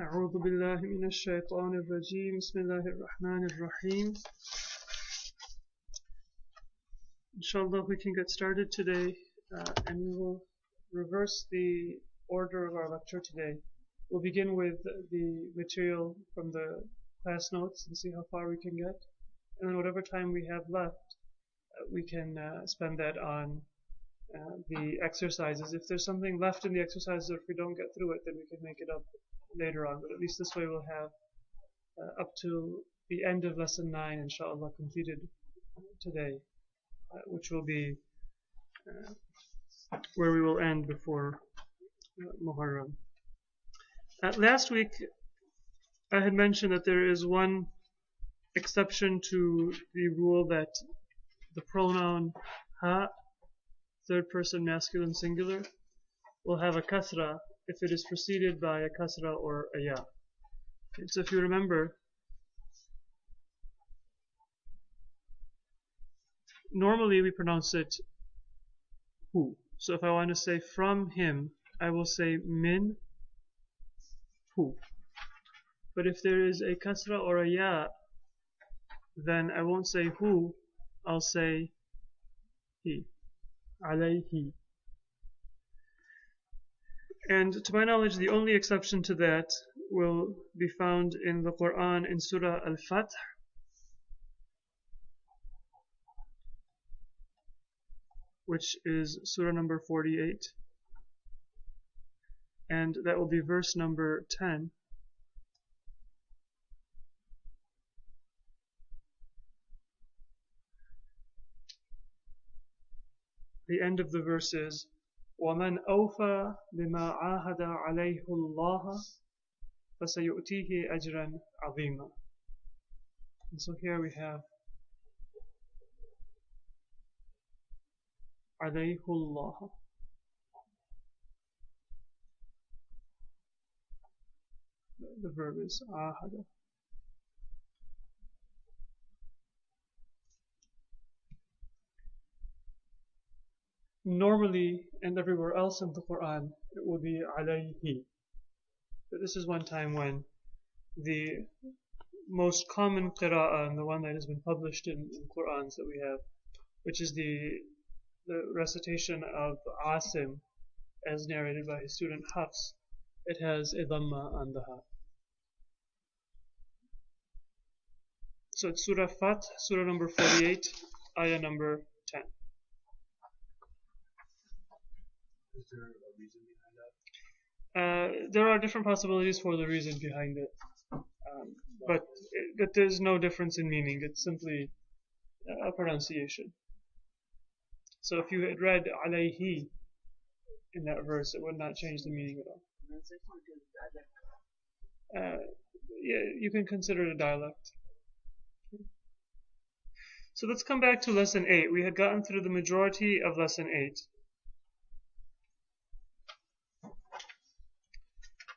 أعوذ بالله من الشيطان الرجيم بسم الله الرحمن الرحيم. Inshallah we can get started today and we will reverse the order of our lecture today. We'll begin with the material from the class notes and see how far we can get, and then whatever time we have left we can spend that on the exercises. If there's something left in the exercises or if we don't get through it, then we can make it up later on, but at least this way we'll have up to the end of lesson 9 inshallah completed today, which will be where we will end before Muharram. Last week I had mentioned that there is one exception to the rule that the pronoun ha, third person masculine singular, will have a kasra if it is preceded by a kasra or a ya. So if you remember, normally we pronounce it hu. So if I want to say from him, I will say min hu. But if there is a kasra or a ya, then I won't say hu, I'll say he, alayhi. And to my knowledge, the only exception to that will be found in the Quran in Surah Al-Fath, which is Surah number 48, and that will be verse number 10. The end of the verse is وَمَنْ أَوْفَى بِمَا عَاهَدَ عَلَيْهُ اللَّهَ فَسَيُؤْتِيهِ أَجْرًا عَظِيمًا. And so here we have عَلَيْهُ اللَّهَ. The verb is عَاهَدَ. Normally, and everywhere else in the Quran, it will be alayhi. But this is one time when the most common qira'ah, and the one that has been published in Qur'ans that we have, which is the recitation of Asim, as narrated by his student Hafs, it has a dhamma on the ha. So it's Surah Fath, Surah number 48, ayah number 10. Is there a reason behind that? There are different possibilities for the reason behind it, but there's no difference in meaning. It's simply a pronunciation. So if you had read alayhi in that verse, it would not change the meaning at all. Yeah, you can consider it a dialect. So let's come back to lesson 8. We had gotten through the majority of lesson 8.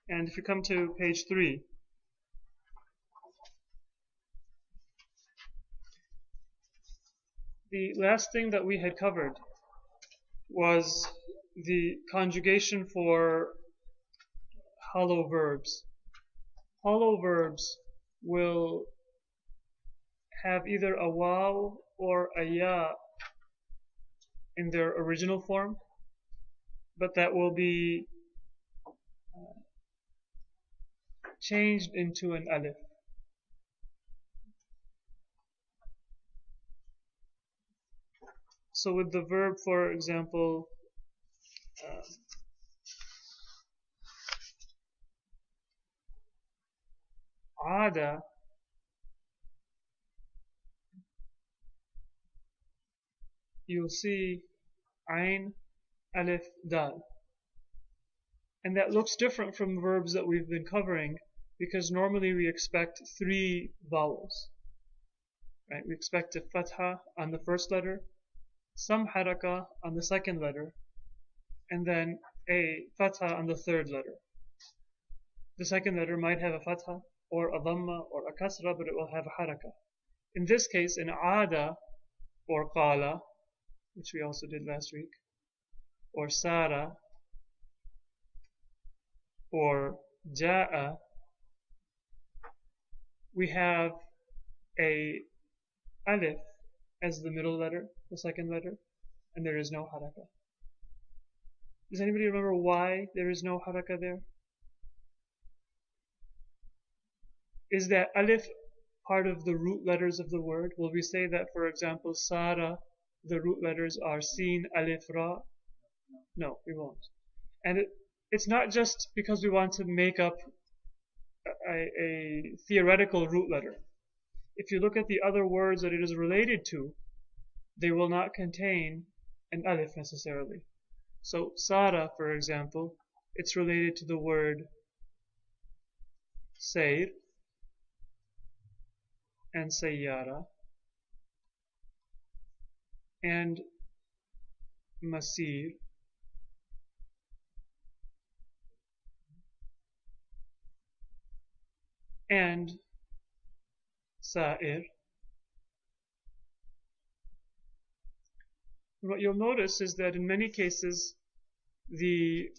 And if you come to page 3, the last thing that we had covered was the conjugation for hollow verbs. Hollow verbs will have either a waw or a ya in their original form, but that will be changed into an alif. So with the verb, for example, ada, you'll see ain, alif, dal. And that looks different from verbs that we've been covering, because normally we expect 3 vowels. Right? We expect a fatha on the first letter, some haraka on the second letter, and then a fatha on the third letter. The second letter might have a fatha or a dhamma or a kasra, but it will have a haraka. In this case, in ada or qala, which we also did last week, or sara, or ja'a, we have a alif as the middle letter, the second letter, and there is no haraka. Does anybody remember why there is no haraka there? Is that alif part of the root letters of the word? Will we say that, for example, Sara, the root letters are Sin, Alif, Ra? No, we won't. And it's not just because we want to make up a theoretical root letter. If you look at the other words that it is related to, they will not contain an alif necessarily. So Sara, for example, it's related to the word Sayr and Sayyara and Masir and Sa'ir. What you'll notice is that in many cases the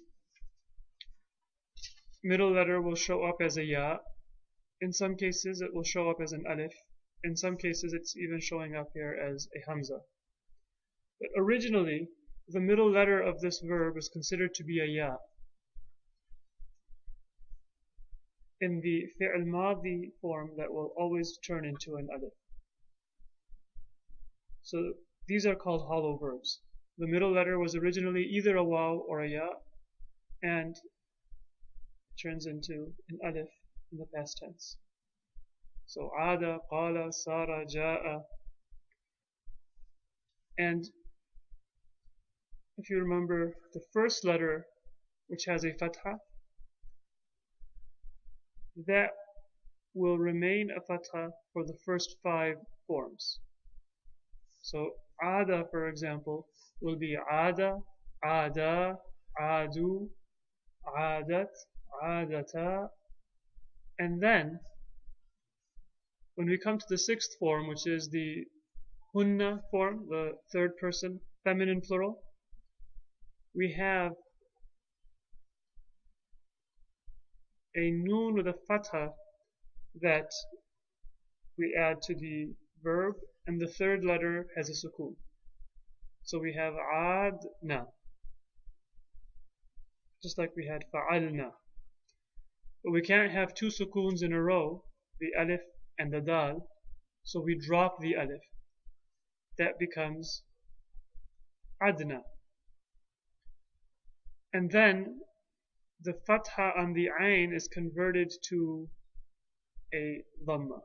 middle letter will show up as a ya. In some cases it will show up as an alif. In some cases it's even showing up here as a hamza. But originally the middle letter of this verb is considered to be a ya. In the fi'l madi form, that will always turn into an alif. So these are called hollow verbs. The middle letter was originally either a waw or a ya, and turns into an alif in the past tense. So ada, qala, sara, ja'a. And if you remember the first letter, which has a fatha, that will remain a fatha for the first 5 forms. So ada, for example, will be ada, ada, adu, adat, adata, and then when we come to the 6th form, which is the hunna form, the third person feminine plural, we have a noon with a fatha that we add to the verb, and the third letter has a sukoon. So we have adna, just like we had fa'alna. But we can't have 2 sukoons in a row, the alif and the dal, so we drop the alif. That becomes adna. And then the fatha on the ayn is converted to a dhamma.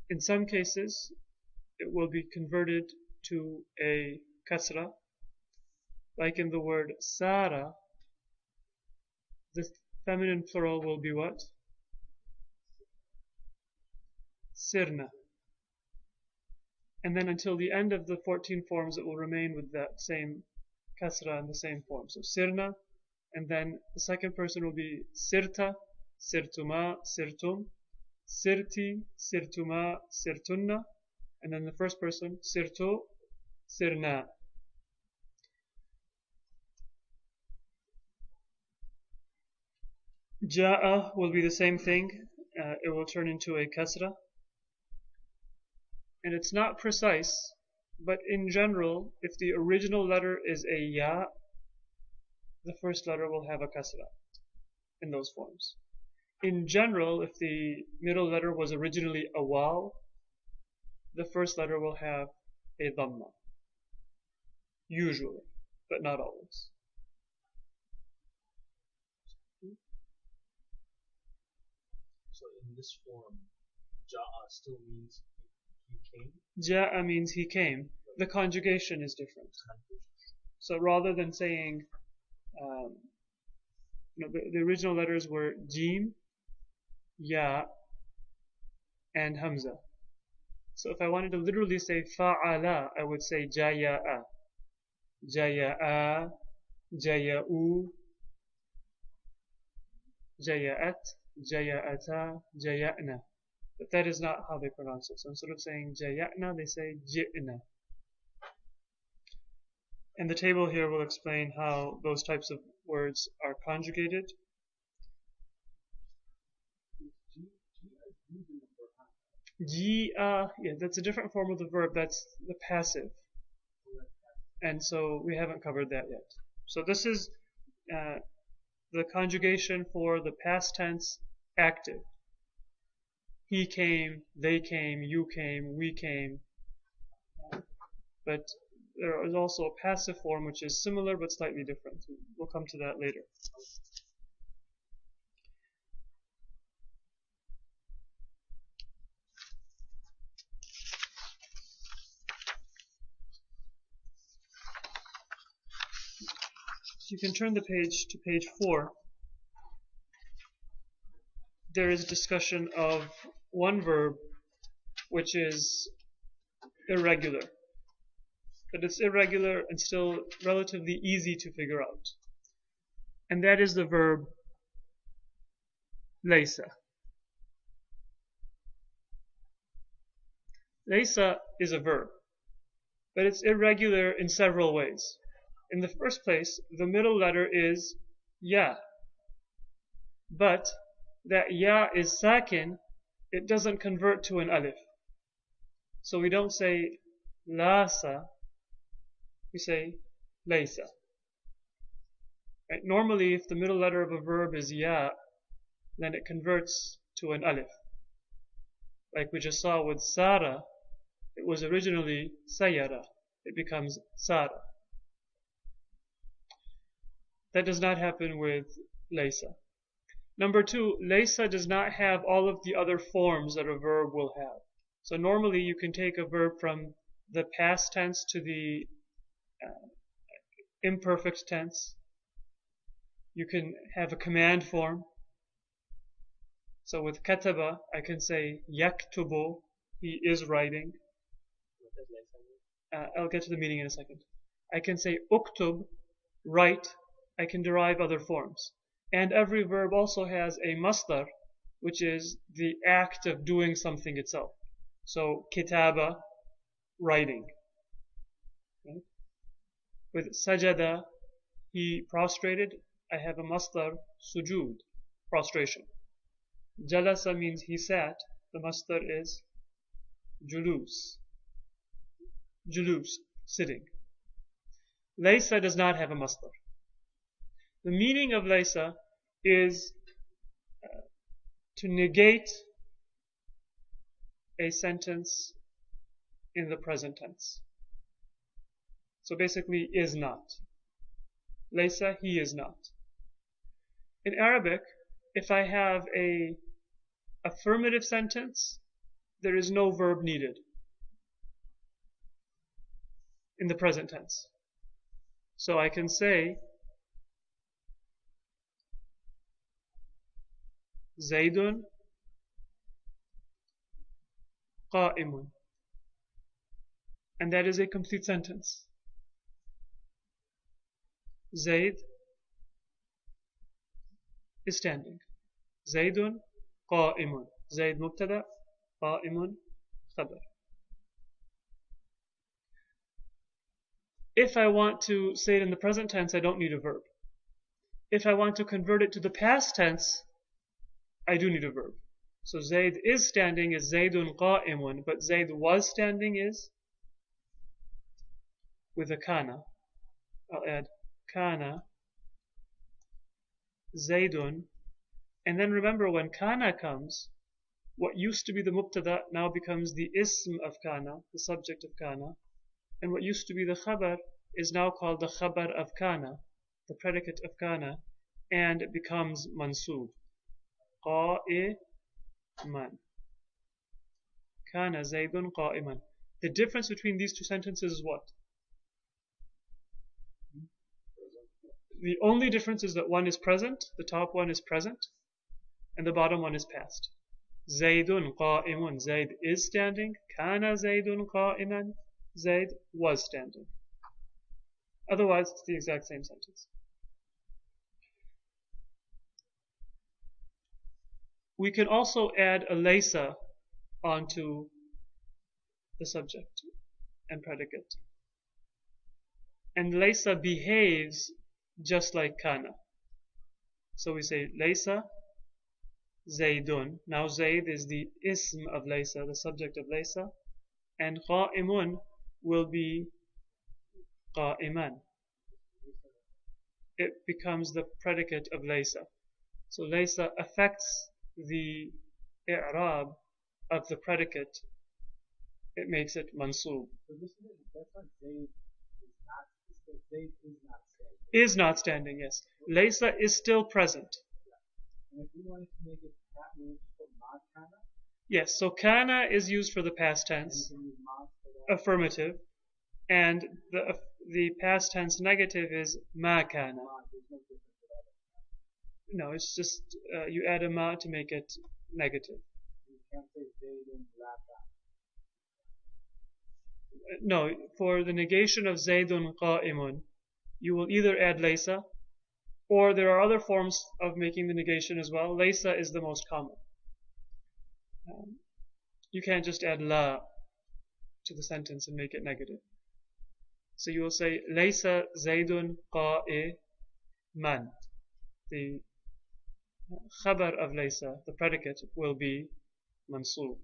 In some cases, it will be converted to a kasra, like in the word Sara. The feminine plural will be what? Sirna. And then until the end of the 14 forms, it will remain with that same kasra in the same form. So sirna, and then the second person will be sirta, sirtuma, sirtum, sirti, sirtuma, sirtunna, and then the first person, sirtu, sirna. Ja'a will be the same thing. It will turn into a kasra. And it's not precise, but in general, if the original letter is a ya, the first letter will have a kasra in those forms. In general, if the middle letter was originally a waw, the first letter will have a dhamma. Usually, but not always. So in this form, ja'a still means he came? Ja'a means he came. The conjugation is different. So rather than saying, the original letters were jim, ya, and hamza. So if I wanted to literally say fa'ala, I would say jaya'a, jaya'a, jaya'u, jaya'at, jaya'ata, jaya'na. But that is not how they pronounce it. So instead of saying jaya'na, they say ji'na. And the table here will explain how those types of words are conjugated Ji'a, yeah, that's a different form of the verb. That's the passive. And so we haven't covered that yet. So this is the conjugation for the past tense active. He came, they came, you came, we came. But there is also a passive form which is similar but slightly different. We'll come to that later. You can turn the page to page 4. There is a discussion of one verb which is irregular. But it's irregular and still relatively easy to figure out. And that is the verb laysa. Laysa is a verb, but it's irregular in several ways. In the first place, the middle letter is ya. But that ya is sakin, it doesn't convert to an alif. So we don't say lasa, we say laysa. Right? Normally, if the middle letter of a verb is ya, then it converts to an alif. Like we just saw with Sara, it was originally Sayyara. It becomes Sara. That does not happen with laysa. Number 2, laysa does not have all of the other forms that a verb will have. So normally you can take a verb from the past tense to the imperfect tense. You can have a command form. So with kataba, I can say yaktubu, he is writing. I'll get to the meaning in a second. I can say uktub, write. I can derive other forms. And every verb also has a masdar, which is the act of doing something itself. So kitaba, writing. Okay. With sajada, he prostrated. I have a masdar, sujud, prostration. Jalasa means he sat. The masdar is julus. Julus, sitting. Laysa does not have a masdar. The meaning of laysa is to negate a sentence in the present tense. So basically, is not. Laysa, he is not. In Arabic, if I have a affirmative sentence, there is no verb needed in the present tense. So I can say Zaydun qa'imun. And that is a complete sentence. Zayd is standing. Zaydun qa'imun. Zayd mubtada, qa'imun khabar. If I want to say it in the present tense, I don't need a verb. If I want to convert it to the past tense, I do need a verb. So Zayd is standing is Zaydun qa'imun, but Zayd was standing is with a kana. I'll add kana Zaydun. And then remember, when kana comes, what used to be the mubtada now becomes the ism of kana, the subject of kana. And what used to be the khabar is now called the khabar of kana, the predicate of kana, and it becomes mansub. Qa'iman. Kana Zaydun qa'iman. The difference between these two sentences is what? The only difference is that one is present, the top one is present, and the bottom one is past. Zaydun qa'imun. Zayd is standing. Kana Zaydun qa'iman. Zayd was standing. Otherwise, it's the exact same sentence. We can also add a laysa onto the subject and predicate. And laysa behaves just like kana. So we say laysa Zaydun. Now Zayd is the ism of laysa, the subject of laysa, and qa'imun will be qa'iman. It becomes the predicate of laysa. So laysa affects the i'rab of the predicate. It makes it mansub. So this is that's not Zayd Zayd is not standing. Is not standing, yes. Laysa is still present. And if we wanted to make it that, we would just put ma kana. Yes, so kana is used for the past And tense, you can use ma for that. affirmative, and the past tense negative is ma kana. Ma, there's no difference at all. No, it's just you add a ma to make it negative. You can't say Zaydun la kana. No, for the negation of Zaydun qa'imun, you will either add laysa, or there are other forms of making the negation as well. Laysa is the most common. You can't just add la to the sentence and make it negative. So you will say laysa Zaydun qa'iman. The khabar of laysa, the predicate, will be mansub.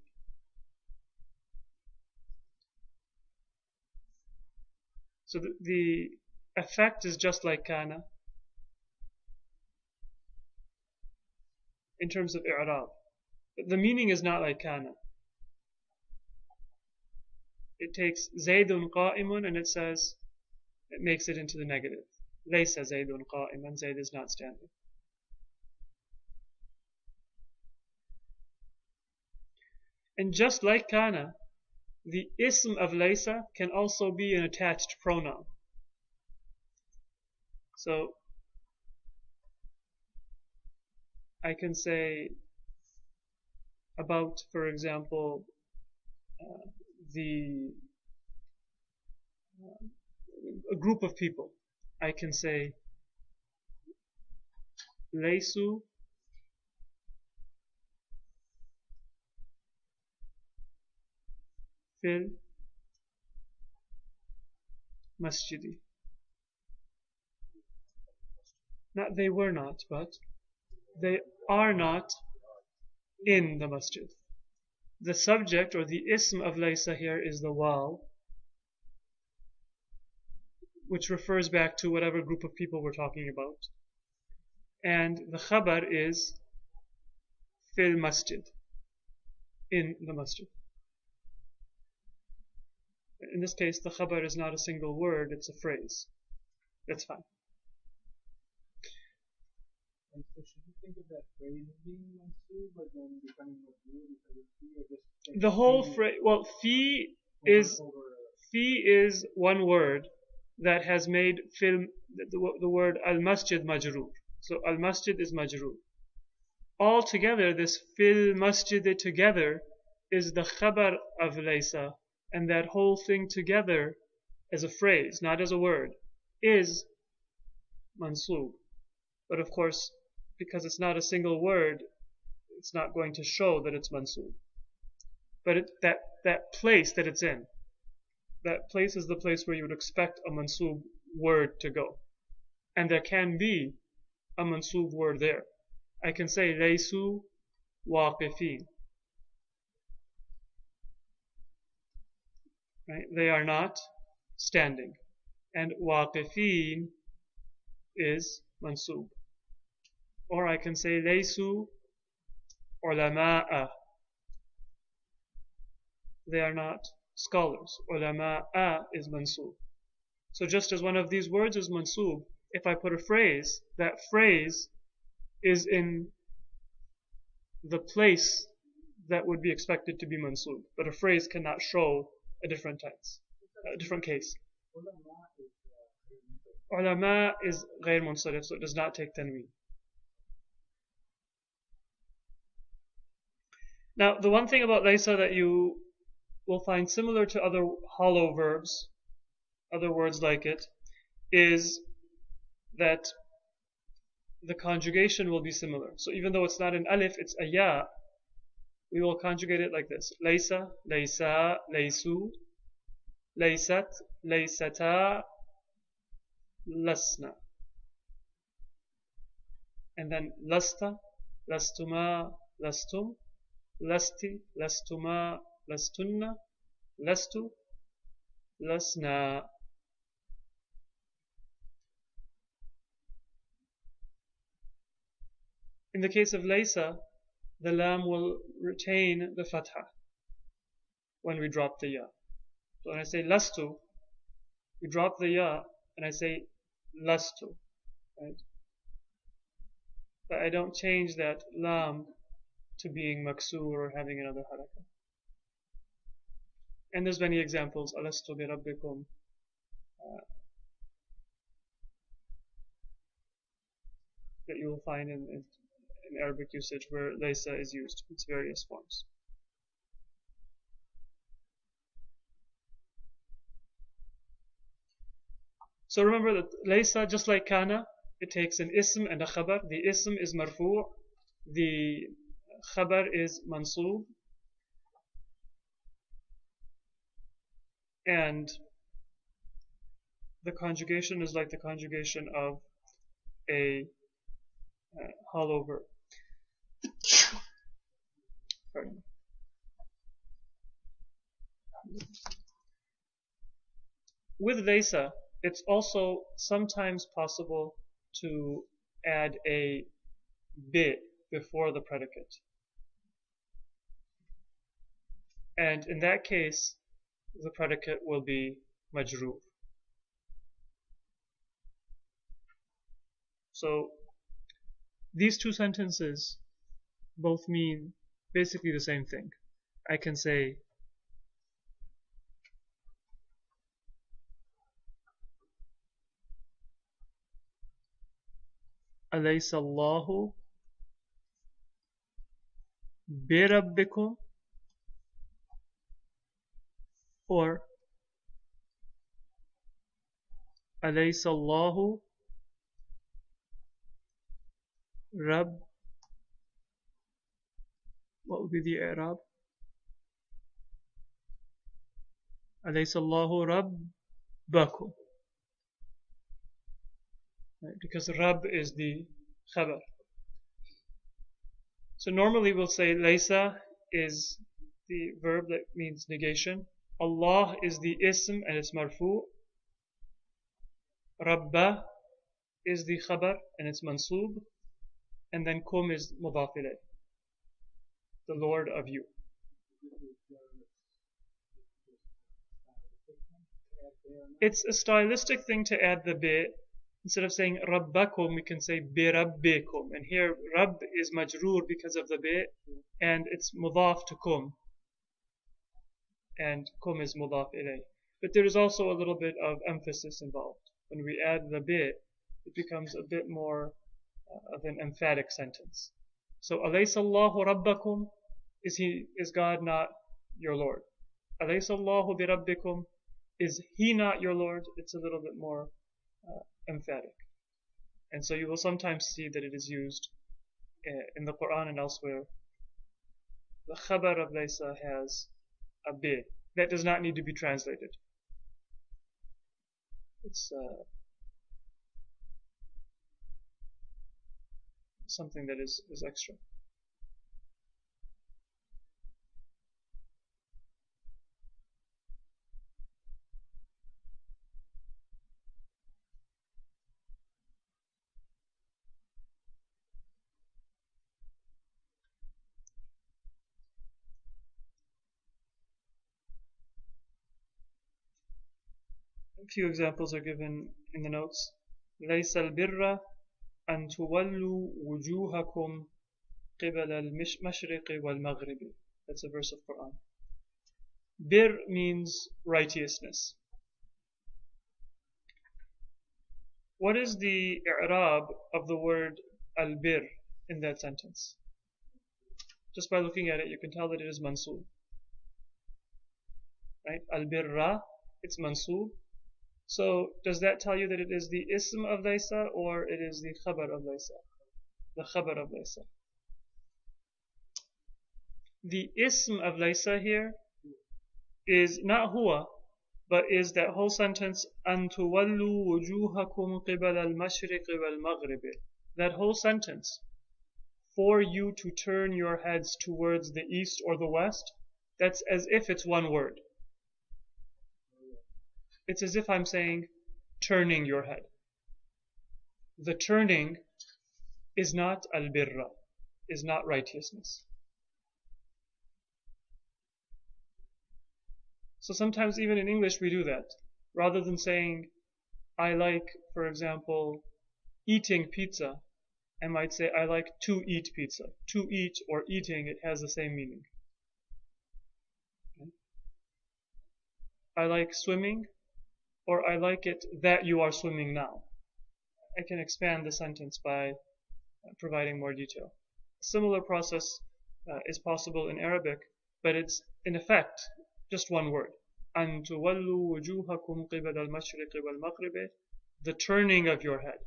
So the effect is just like kana in terms of i'rab. The meaning is not like kana. It takes Zaydun qa'imun and it makes it into the negative. Laysa Zaydun qa'iman, Zayd is not standing. And just like kana, the ism of laysa can also be an attached pronoun. So I can say about, for example, a group of people. I can say laysu fil masjidi. Not they were not, but they are not in the masjid. The subject or the ism of laysa here is the waw, which refers back to whatever group of people we're talking about. And the khabar is fil masjid, in the masjid. In this case, the khabar is not a single word, it's a phrase. That's fine. And so should you think of that phrase as being mansub, but then becoming majrur because of fi, or just The whole phrase, well, fi is one word that has made the word al-masjid majrur. So al-masjid is majrur. All together, this fil masjid together is the khabar of laysa, and that whole thing together as a phrase, not as a word, is mansub. But of course, because it's not a single word, it's not going to show that it's mansub. But that place that it's in, that place is the place where you would expect a mansub word to go. And there can be a mansub word there. I can say laysu waqifin. Right? They are not standing. And waqifin is mansub. Or I can say laysu ulama'a. They are not scholars. Ulama'a is mansub. So just as one of these words is mansub, if I put a phrase, that phrase is in the place that would be expected to be mansub. But a phrase cannot show a different tense, a different case. Ulama is غير منصرف, so it does not take tanween. Now, the one thing about laysa that you will find similar to other hollow verbs, other words like it, is that the conjugation will be similar. So even though it's not an alif, it's a ya, we will conjugate it like this. Laysa, laysa, laysu, laysat, laysata, lasna. And then lasta, lastuma, لستم لستي لستما لستن لست لسنا. In the case of laysa, the lam will retain the fatha when we drop the ya. So when I say lastu, we drop the ya and I say lastu, right? But I don't change that lam to being maksur or having another harakah. And there's many examples. Alastu bi rabbikum. That you will find in Arabic usage where laysa is used. Its various forms. So remember that laysa, just like kana, it takes an ism and a khabar. The ism is marfu', the khabar is mansub, and the conjugation is like the conjugation of a hollow verb. Pardon. With laysa, it's also sometimes possible to add a bi before the predicate. And in that case, the predicate will be majroor. So these two sentences both mean basically the same thing. I can say أليس الله بربكم, or أليس الله رب. What would be the i'rab? أليس الله ربكم, right? Because Rabb is the khabar. So normally we'll say laysa is the verb that means negation. Allah is the ism and it's marfu'. Rabba is the khabar and it's mansub. And then kum is mudaf ilayh, the Lord of you. It's a stylistic thing to add the bi. Instead of saying rabbakum, we can say bi rabbikum. And here rabb is majroor because of the bi, and it's mudaf to kum. And kum is mudaf ilayh. But there is also a little bit of emphasis involved. When we add the bi, it becomes a bit more of an emphatic sentence. So alaysa Allahu rabbakum, is God not your Lord? Alaysa Allahu bi rabbikum, is He not your Lord? It's a little bit more emphatic. And so you will sometimes see that it is used in the Quran and elsewhere. The khabar of laysa has a bi that does not need to be translated. It's something that is extra. A few examples are given in the notes. ليس البر أن تولوا وجوهكم قبل المشرق والمغرب. That's a verse of Quran. Bir means righteousness. What is the i'rab of the word al-bir in that sentence? Just by looking at it, you can tell that it is mansub. Right? Al-birra, it's mansub. So does that tell you that it is the ism of laysa or it is the khabar of laysa? The khabar of laysa. The ism of laysa here is not huwa, but is that whole sentence أن تولوا وجوهكم قبل المشرق والمغرب. That whole sentence for you to turn your heads towards the east or the west, that's as if it's one word. It's as if I'm saying turning your head. The turning is not al-birra, is not righteousness. So sometimes even in English we do that. Rather than saying, I like, for example, eating pizza, I might say, I like to eat pizza. To eat or eating, it has the same meaning. Okay. I like swimming, or I like it that you are swimming now. I can expand the sentence by providing more detail. A similar process is possible in Arabic, but it's in effect just one word. أن تولوا وجوهكم قبل المشرق والمغرب. The turning of your head.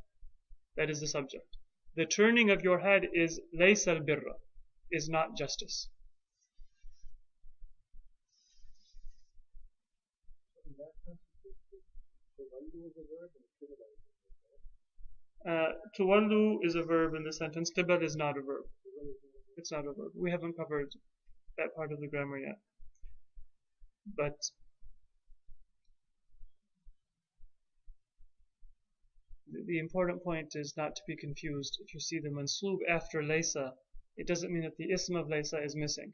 That is the subject. The turning of your head is ليس البر, is not justice. تولوا is a verb in the sentence. قبل is not a verb. It's not a verb. We haven't covered that part of the grammar yet. But the important point is not to be confused. If you see the manslub after laysa, it doesn't mean that the ism of laysa is missing,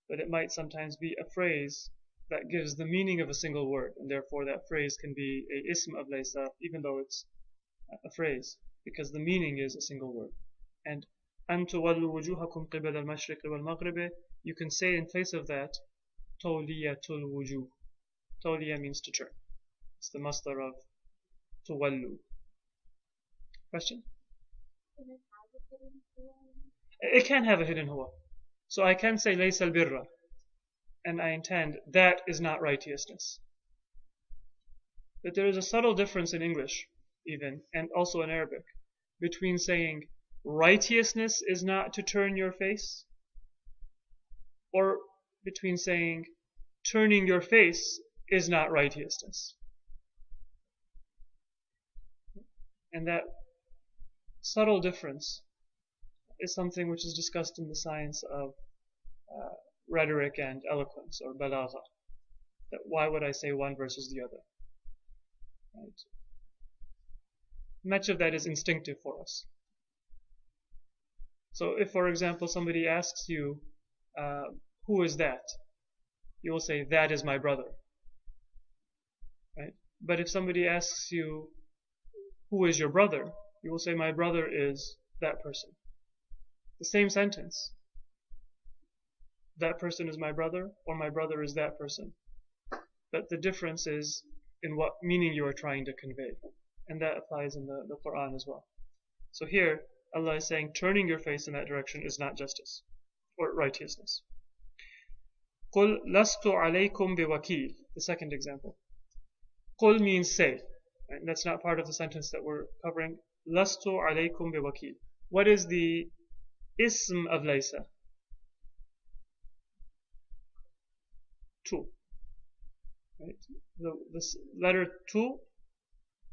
but it might sometimes be a phrase that gives the meaning of a single word, and therefore that phrase can be a ism of laysa, even though it's a phrase, because the meaning is a single word. And أن تولوا وجوهكم قبل المشرق والمغرب, you can say in place of that tawliyatul wujuh. Tawliya means to turn. It's the masdar of tuwallu. Question? It can have a hidden huwa. So I can say laysa al-birra, and I intend that is not righteousness. But there is a subtle difference in English, even, and also in Arabic, between saying righteousness is not to turn your face, or between saying turning your face is not righteousness. And that subtle difference is something which is discussed in the science of rhetoric and eloquence, or balagha. That why would I say one versus the other? Right? Much of that is instinctive for us. So if, for example, somebody asks you, who is that? You will say, that is my brother. Right? But if somebody asks you, who is your brother? You will say, my brother is that person. The same sentence. That person is my brother, or my brother is that person. But the difference is in what meaning you are trying to convey. And that applies in the Quran as well. So here, Allah is saying, turning your face in that direction is not justice, or righteousness. قُلْ لَسْتُ عَلَيْكُمْ بِوَكِيلٍ. The second example. قُلْ means say. Right? That's not part of the sentence that we're covering. لَسْتُ عَلَيْكُمْ بِوَكِيلٍ. What is the ism of laysa? Tu. Right? This letter tu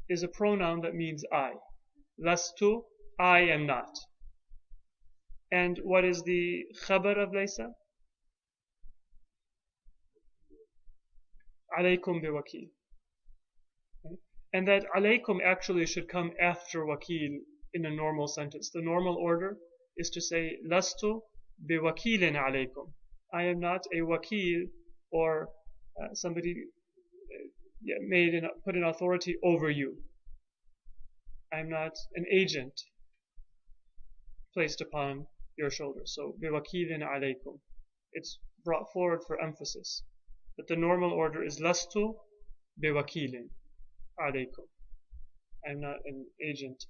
is a pronoun that means I. Lastu, I am not. And what is the khabar of laysa? Alaykum bi wakil. And that alaykum actually should come after wakil in a normal sentence. The normal order is to say lastu bi wakilin alaykum. I am not a wakil, or somebody put an authority over you. I am not an agent placed upon your shoulders. So bi wakilin alaykum. It's brought forward for emphasis. But the normal order is lastu bi wakilin alaykum. I am not an agent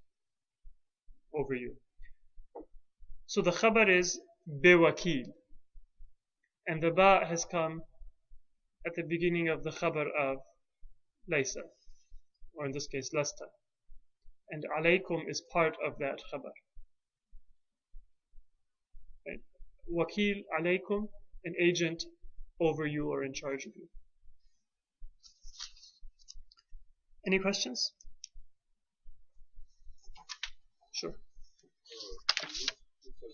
over you. So the khabar is bi wakil. And the ba has come at the beginning of the khabar of laysa, or in this case lasta. And alaykum is part of that khabar. Right? Wakil alaykum, an agent over you or in charge of you. Any questions? Sure. Both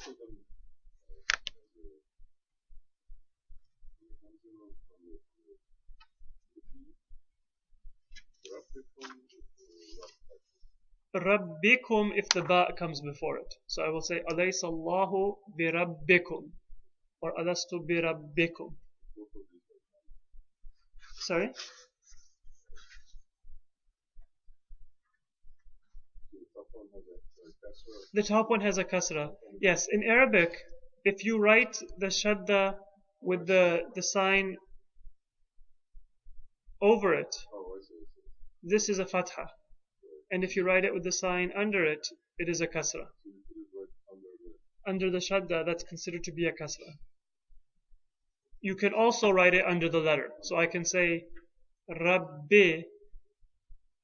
of them Rabbikum if the ba comes before it. So I will say Alaysa Allahu bi Rabbikum or Alastu bi Rabbikum. Sorry? The top one has a kasra. Yes, in Arabic, if you write the shadda with the sign over it, this is a fatha. And if you write it with the sign under it, it is a kasra. Under the shadda, that's considered to be a kasra. You can also write it under the letter. So I can say Rabbi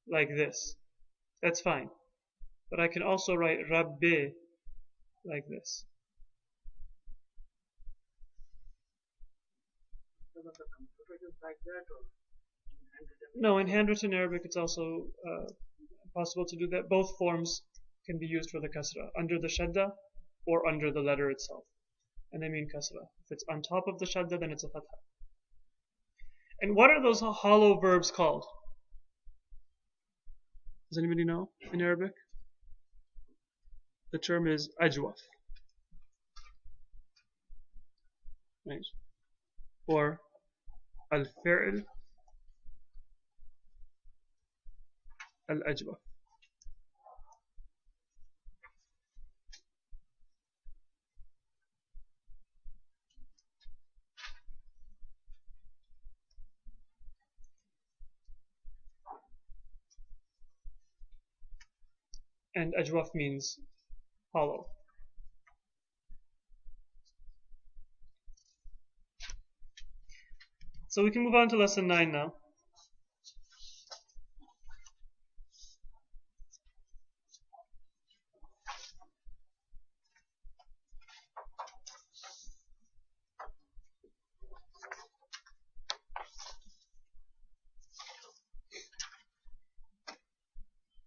like this. That's fine. But I can also write Rabbi like this. No, in handwritten Arabic it's also possible to do that. Both forms can be used for the kasra, under the shadda or under the letter itself. And they mean kasra. If it's on top of the shadda, then it's a fatha. And what are those hollow verbs called? Does anybody know in Arabic? The term is ajwaf. Right? Or al-fi'l al-ajwaf. And ajwaf means hollow. So we can move on to lesson 9 now.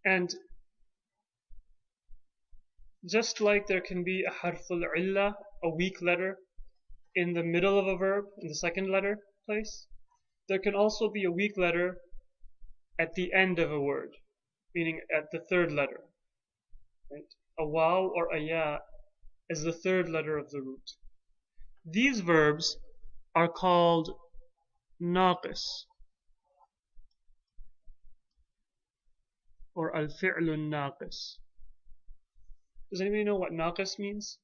And just like there can be a harful illa, a weak letter, in the middle of a verb, in the second letter place, there can also be a weak letter at the end of a word, meaning at the third letter. Right? A waw or a ya is the third letter of the root. These verbs are called naqis or al-fi'lun naqis. Does anybody know what naqis means?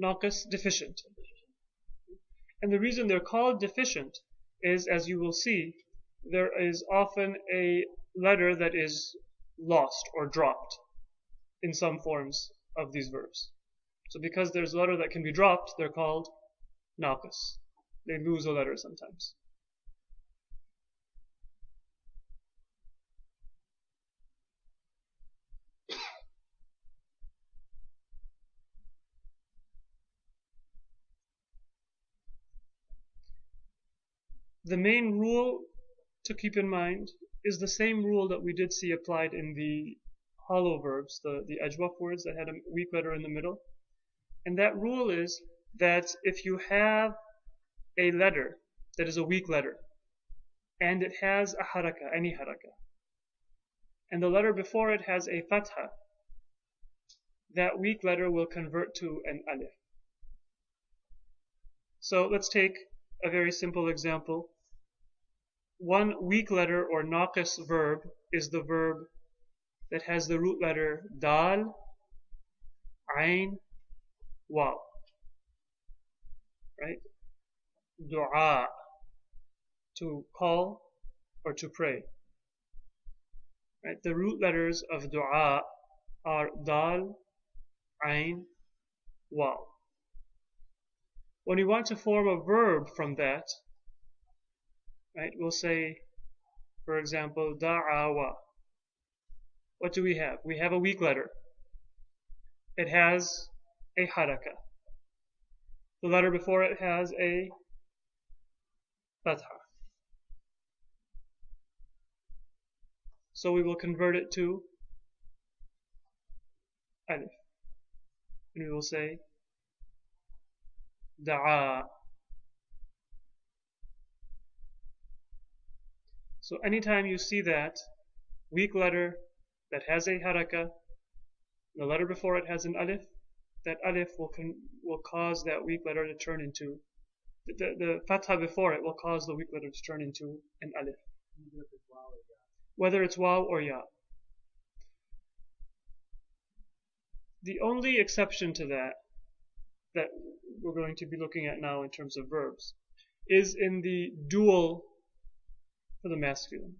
Naqis, deficient. And the reason they're called deficient is, as you will see, there is often a letter that is lost or dropped in some forms of these verbs. So because there's a letter that can be dropped, they're called naqis. They lose a letter sometimes. The main rule to keep in mind is the same rule that we did see applied in the hollow verbs, the ajwaf words that had a weak letter in the middle. And that rule is that if you have a letter that is a weak letter, and it has a haraka, any haraka, and the letter before it has a fatha, that weak letter will convert to an alif. So let's take a very simple example. One weak letter or naqis verb is the verb that has the root letter dal, ain, waw. Right? Dua, to call or to pray. Right? The root letters of dua are dal, ain, waw. When we want to form a verb from that, right, we'll say, for example, da'awa. What do we have? We have a weak letter. It has a haraka. The letter before it has a fatha. So we will convert it to alif. And we will say da'a. So anytime you see that weak letter that has a haraka, the letter before it has an alif, that alif will cause that weak letter to turn into, the fatha before it will cause the weak letter to turn into an alif. Whether it's waw or ya. The only exception to that we're going to be looking at now in terms of verbs, is in the dual for the masculine.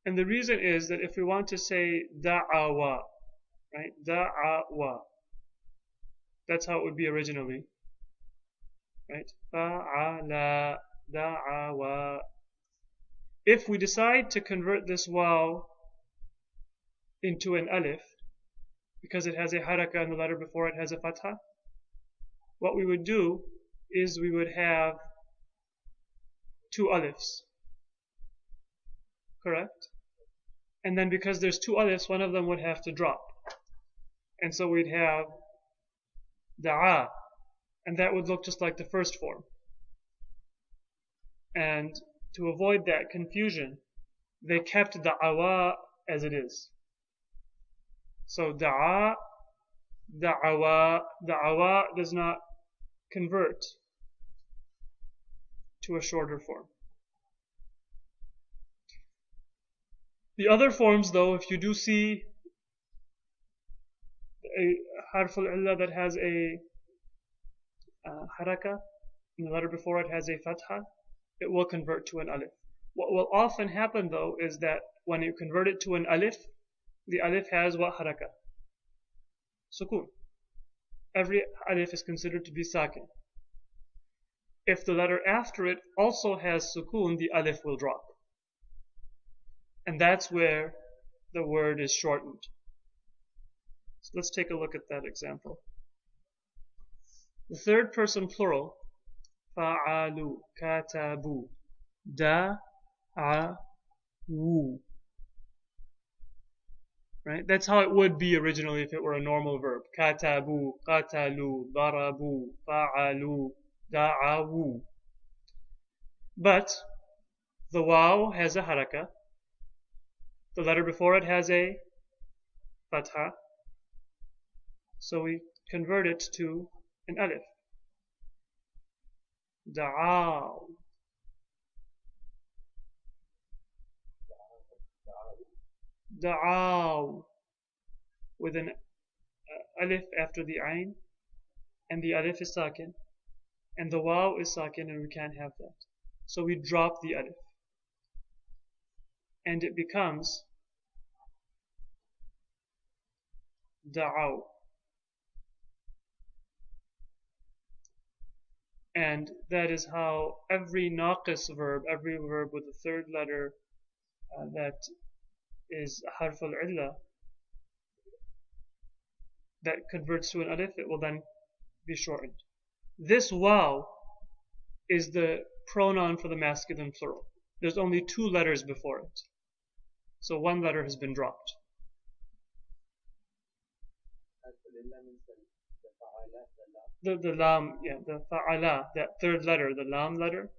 And the reason is that if we want to say da'awa, right? Da'awa. That's how it would be originally. Right? Fa'ala, da'awa. If we decide to convert this waw into an alif, because it has a haraka and the letter before it has a fatha, what we would do is we would have two alifs. Correct? And then because there's two alifs, one of them would have to drop. And so we'd have da'a. And that would look just like the first form. And to avoid that confusion, they kept da'awa as it is. So da'a, da'awa, da'awa does not convert to a shorter form. The other forms, though, if you do see a harful illa that has a haraka, and the letter before it has a fatha, it will convert to an alif. What will often happen, though, is that when you convert it to an alif, the alif has what haraka? Sukun. Every alif is considered to be sakin. If the letter after it also has sukun, the alif will drop. And that's where the word is shortened. So let's take a look at that example. The third person plural, fa'alu, katabu, da'awu. Right? That's how it would be originally if it were a normal verb. Katabu, qatalu, darabu, fa'alu, da'awu. But the waw has a haraka. The letter before it has a fatha. So we convert it to an alif. Da'aw. Da'aw. With an alif after the ayn. And the alif is sakin. And the waw is sakin, and we can't have that. So we drop the alif. And it becomes da'aw. And that is how every naqis verb, every verb with the third letter that is harf al-illa, that converts to an alif, it will then be shortened. This waw is the pronoun for the masculine plural. There's only two letters before it. So one letter has been dropped. The lam, yeah, the fa'ala, that third letter, the lam letter,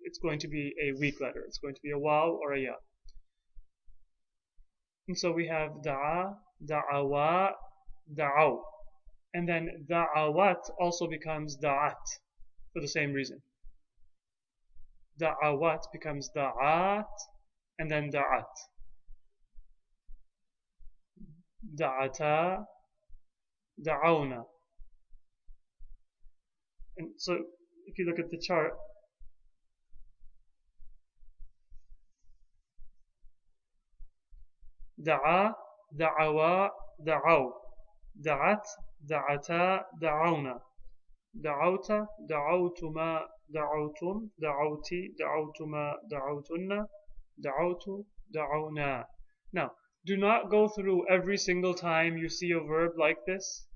it's going to be a weak letter. It's going to be a waw or a ya. And so we have da'a, da'awa, da'aw. And then da'awat also becomes da'at for the same reason. Da'awat becomes da'at and then da'at. Da'ata, da'awna. And so if you look at the chart, da'a, da'awa, da'aw. Da'at, da'ata, da'awna. Da'awta, da'awtuma, da'awtum, da'awti, da'awtuma, da'awtunna, da'awtu, da'awna. Now, do not go through every single time you see a verb like this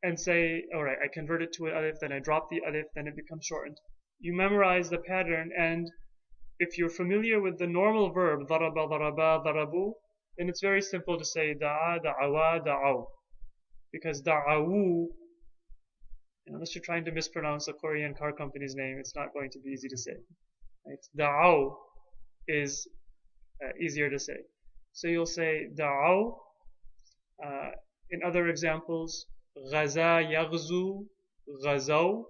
and say, alright, I convert it to an alif, then I drop the alif, then it becomes shortened. You memorize the pattern, and if you're familiar with the normal verb daraba, daraba, darabu, then it's very simple to say da'a, da'awa, da'aw. Because da'awu, unless you're trying to mispronounce a Korean car company's name, it's not going to be easy to say. Right? Da'aw is easier to say. So you'll say da'aw. In other examples, ghaza, yaghzu, ghazaw.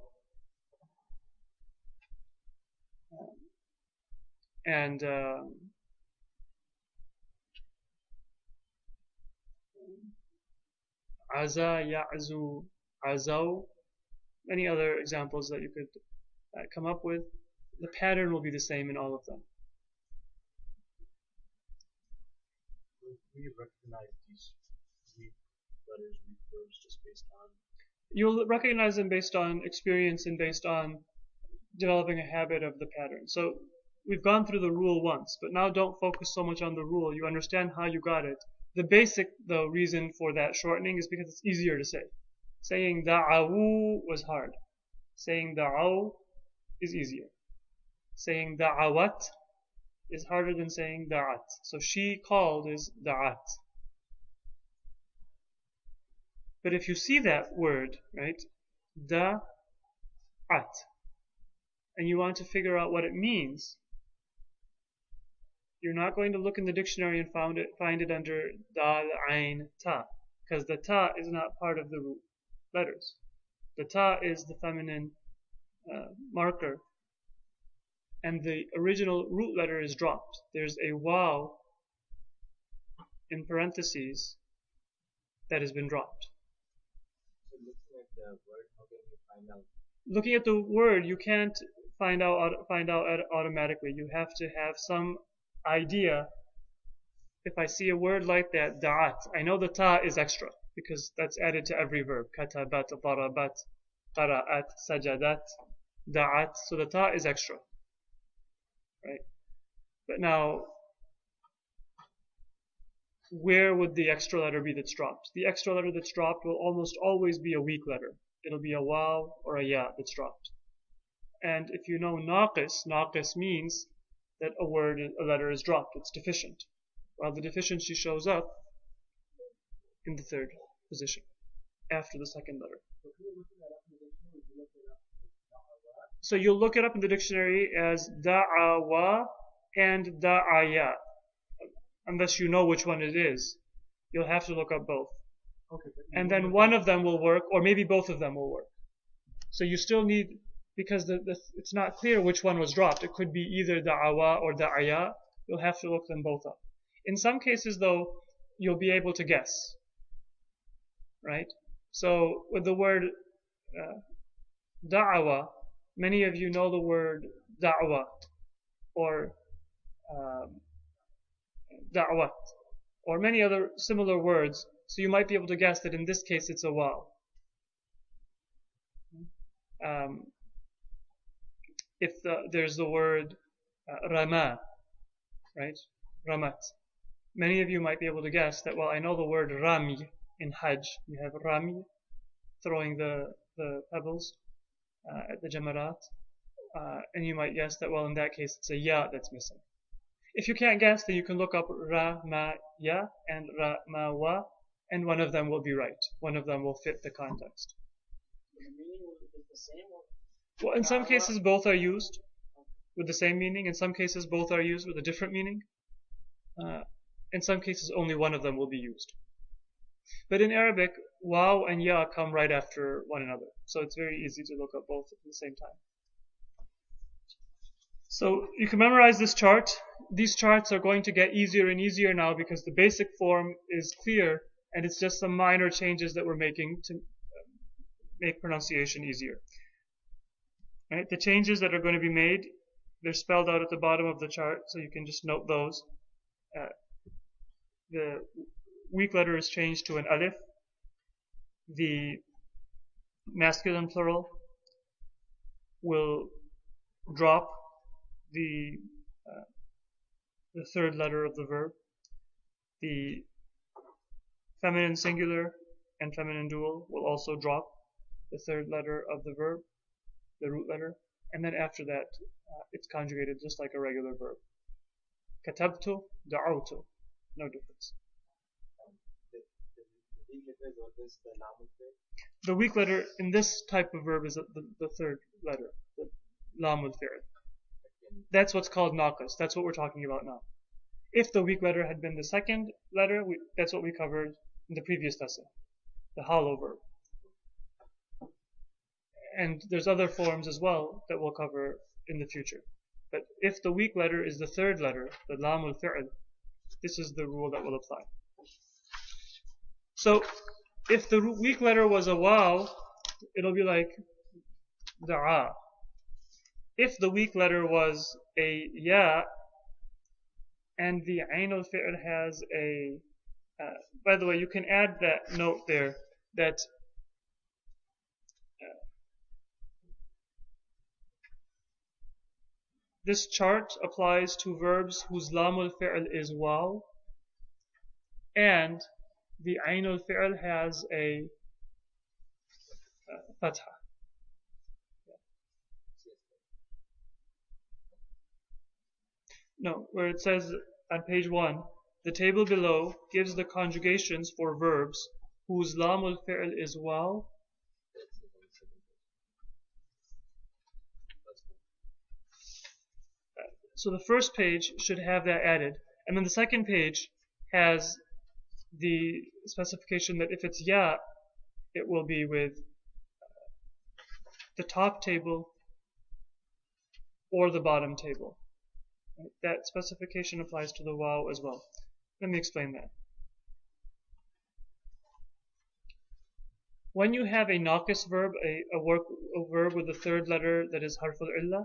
And aza, ya'zu, azaw. Many other examples that you could come up with. The pattern will be the same in all of them. We recognize these weak letters, weak verbs, just based on. You'll recognize them based on experience and based on developing a habit of the pattern. So we've gone through the rule once, but now don't focus so much on the rule. You understand how you got it. The basic, though, reason for that shortening is because it's easier to say. Saying da'awu was hard. Saying da'aw is easier. Saying da'awat is harder than saying da'at. So she called is da'at. But if you see that word, right, da'at, and you want to figure out what it means, you're not going to look in the dictionary and find it under dal, ain, ta, because the ta is not part of the root letters. The ta is the feminine marker, and the original root letter is dropped. There's a waw in parentheses that has been dropped. So looking at the word, how can you find out? Looking at the word, you can't find out automatically. You have to have some idea. If I see a word like that, da'at, I know the ta is extra because that's added to every verb. Katabat, darabat, qara'at, sajadat, da'at. So the ta is extra. Right? But now, where would the extra letter be that's dropped? The extra letter that's dropped will almost always be a weak letter. It'll be a waw or a ya that's dropped. And if you know naqis means that a letter is dropped, it's deficient. While the deficiency shows up in the third position, after the second letter. So you'll look it up in the dictionary as da'awa and da'aya. Unless you know which one it is, you'll have to look up both. Okay, And then one of them will work, or maybe both of them will work. So you still need, because it's not clear which one was dropped. It could be either da'awa or da'aya. You'll have to look them both up. In some cases, though, you'll be able to guess. Right? So with the word da'awa, many of you know the word da'wa or da'wat or many other similar words. So you might be able to guess that in this case it's a waw. If there's the word rama, right? Ramat. Many of you might be able to guess that, well, I know the word rami in Hajj. You have rami, throwing the pebbles at the jamarat. And you might guess that, well, in that case it's a ya that's missing. If you can't guess, then you can look up ra, ma, ya and ra, ma, wa, and one of them will be right. One of them will fit the context. The meaning is the same? Well, in some cases both are used with the same meaning. In some cases both are used with a different meaning. In some cases only one of them will be used. But in Arabic, waw and ya come right after one another. So it's very easy to look up both at the same time. So you can memorize this chart. These charts are going to get easier and easier now because the basic form is clear and it's just some minor changes that we're making to make pronunciation easier. Right? The changes that are going to be made, they're spelled out at the bottom of the chart, so you can just note those. The weak letter is changed to an alif. The masculine plural will drop the third letter of the verb. The feminine singular and feminine dual will also drop the third letter of the verb, the root letter, and then after that it's conjugated just like a regular verb. كتبت دعوت. No difference. The weak letter in this type of verb is the third letter, the lam al-fi'l. That's what's called naqis. That's what we're talking about now. If the weak letter had been the second letter, that's what we covered in the previous lesson, the hollow verb. And there's other forms as well that we'll cover in the future. But if the weak letter is the third letter, the lam al-fi'l, this is the rule that will apply. So, if the weak letter was a waw, it'll be like da'a. If the weak letter was a ya, and the ayn al-fi'l has a... by the way, you can add that note there, that this chart applies to verbs whose lam al-fi'l is waw, and the ayn al-fi'l has a fatha. No, where it says on page 1, the table below gives the conjugations for verbs whose lam al-fi'l is waw. So the first page should have that added, and then the second page has the specification that if it's ya, it will be with the top table or the bottom table. That specification applies to the waw as well. Let me explain that. When you have a naqis verb, a verb with the third letter that is harf al-illa,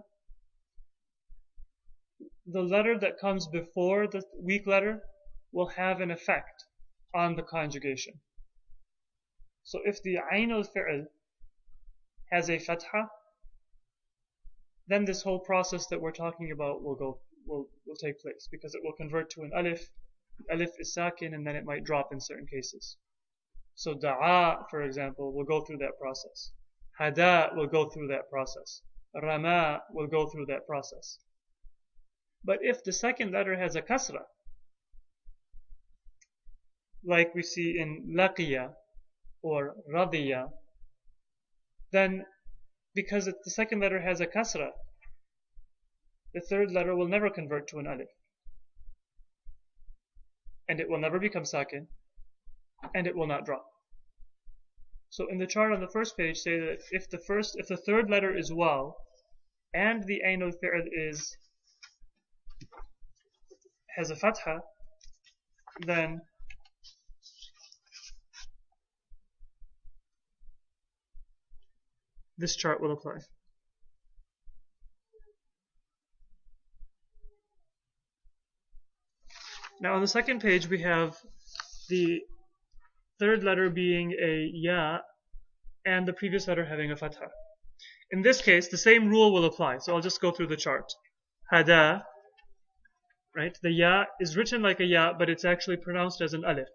the letter that comes before the weak letter will have an effect on the conjugation. So if the ayn al-fi'l has a fatha, then this whole process that we're talking about will take place, because it will convert to an alif. Alif is sakin, and then it might drop in certain cases. So da'a, for example, will go through that process. Hada will go through that process. Rama will go through that process. But if the second letter has a kasra, like we see in laqiya or radiya, then because the second letter has a kasra, the third letter will never convert to an alif. And it will never become sakin, and it will not drop. So in the chart on the first page, say that if the third letter is waw, and the ayn al-fi'l has a fatha, then this chart will apply. Now on the second page we have the third letter being a ya and the previous letter having a fatha. In this case, the same rule will apply. So I'll just go through the chart. Hada, right? The ya is written like a ya, but it's actually pronounced as an alif.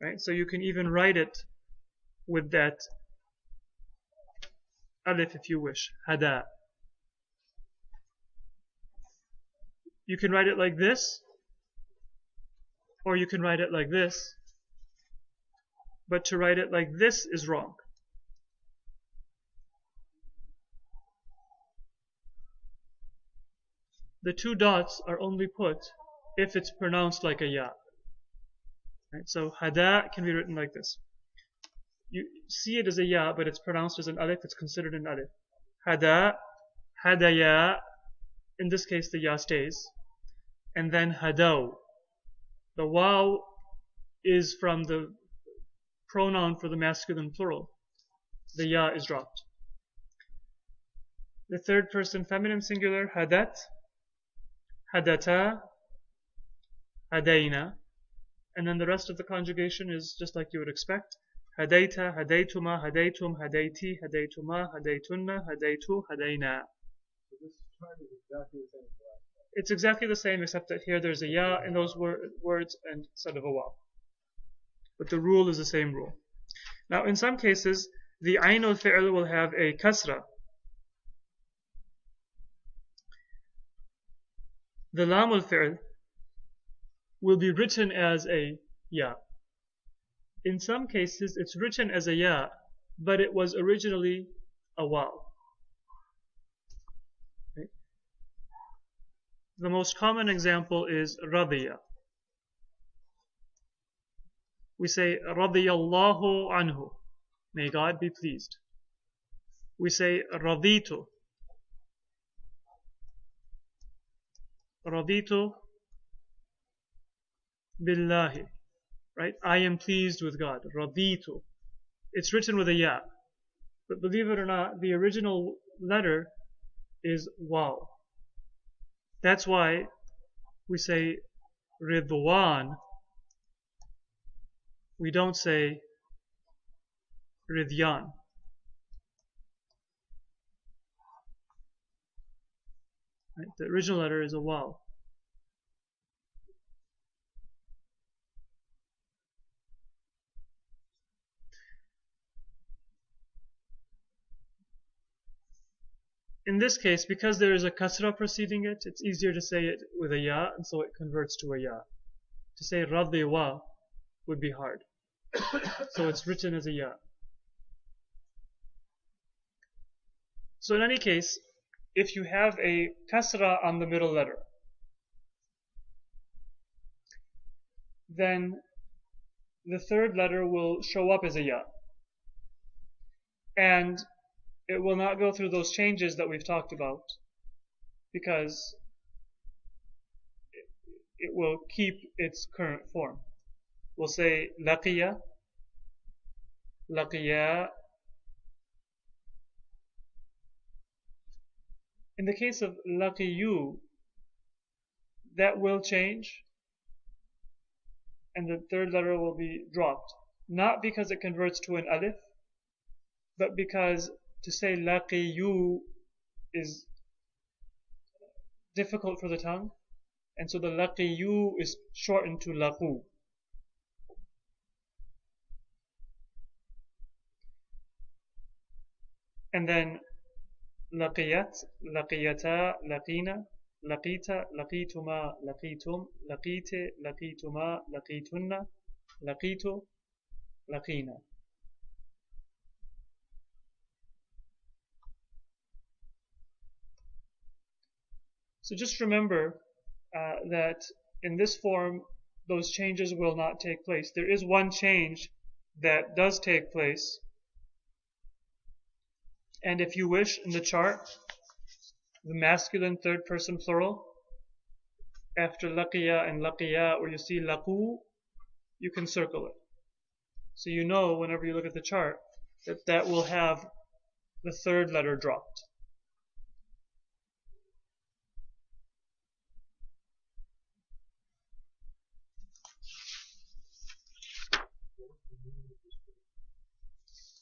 Right? So you can even write it with that alif if you wish. Hada. You can write it like this, or you can write it like this, but to write it like this is wrong. The two dots are only put if it's pronounced like a ya. Right? So hada can be written like this. You see it as a ya, but it's pronounced as an alif. It's considered an alif. Hada, hadaya. In this case, the ya stays. And then hadaw. The waw is from the pronoun for the masculine plural. The ya is dropped. The third person feminine singular, hadat, hadata, hadaina. And then the rest of the conjugation is just like you would expect. Hadaita, hadaituma, hadaitum, hadaiti, hadaituma, hadaitunna, hadaitu, hadaina. So this chart is exactly the same as the last one. It's exactly the same, except that here there's a ya in those words and instead of a waw. But the rule is the same rule. Now, in some cases, the ayn al-fi'l will have a kasra. the lam al-fi'l will be written as a ya. In some cases, it's written as a ya, but it was originally a waw. Okay. The most common example is radiya. We say radiyallahu anhu, may God be pleased. We say raditu. Raditu billahi. Right? I am pleased with God. Raditu. It's written with a ya. But believe it or not, the original letter is waw. That's why we say ridwan. We don't say ridyan. Right? The original letter is a waw. In this case, because there is a kasra preceding it, it's easier to say it with a ya, and so it converts to a ya. To say radiwa would be hard. So it's written as a ya. So in any case, if you have a kasra on the middle letter, then the third letter will show up as a ya. And it will not go through those changes that we've talked about, because it will keep its current form. We'll say laqiya, laqiya. In the case of laqiyu, that will change, and the third letter will be dropped. Not because it converts to an alif, but because to say laqiyu is difficult for the tongue, and so the laqiyu is shortened to laqu. And then laqiyat, laqiyata, laqina, laqita, laqituma, laqitum, laqite, laqituma, laqitunna, laqitu, laqina. So just remember that in this form, those changes will not take place. There is one change that does take place. And if you wish, in the chart, the masculine third person plural, after laqiya and laqiya, where you see laqu, you can circle it. So you know whenever you look at the chart that that will have the third letter dropped.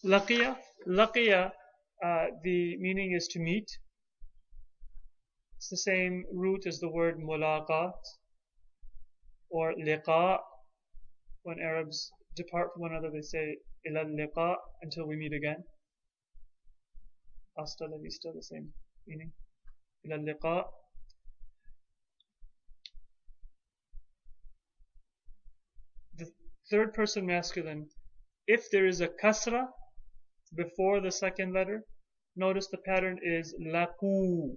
Laqiya, the meaning is to meet. It's the same root as the word mulaqat or liqa. When Arabs depart from one another, they say ila liqa, until we meet again. Hasta la vista, the same meaning. Ila liqa. The third person masculine, if there is a kasra before the second letter, notice the pattern is laqu.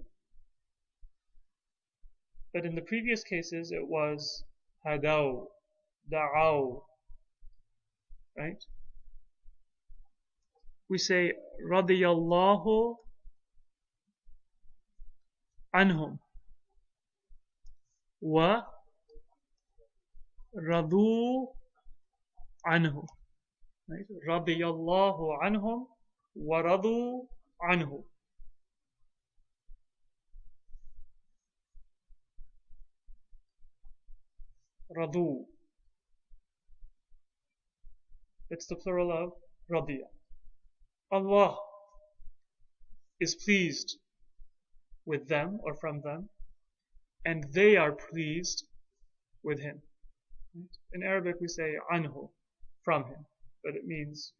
But in the previous cases, it was hadaw, da'aw. Right? We say radiyallahu anhum wa radu anhu. Right? Radiyallahu anhum wa radu anhu. Radu. It's the plural of radiya. Allah is pleased with them or from them, and they are pleased with him. In Arabic we say anhu, from him, but it means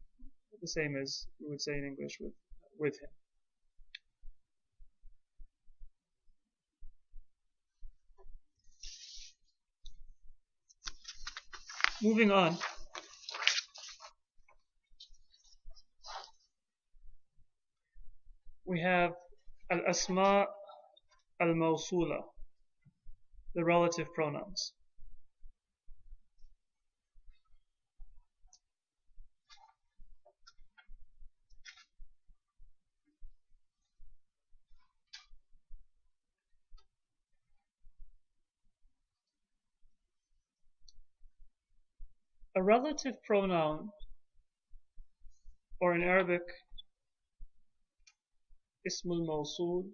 the same as we would say in English with him. moving on. We have al-asma al-mawsula, the relative pronouns. A relative pronoun, or in Arabic, ismul mawsul,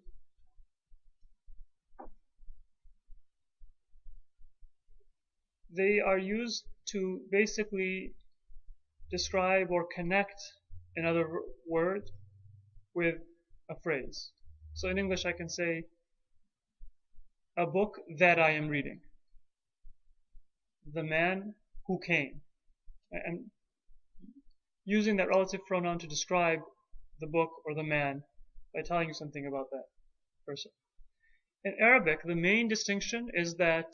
they are used to basically describe or connect another word with a phrase. So in English I can say, a book that I am reading. The man who came. And using that relative pronoun to describe the book or the man by telling you something about that person. In Arabic, the main distinction is that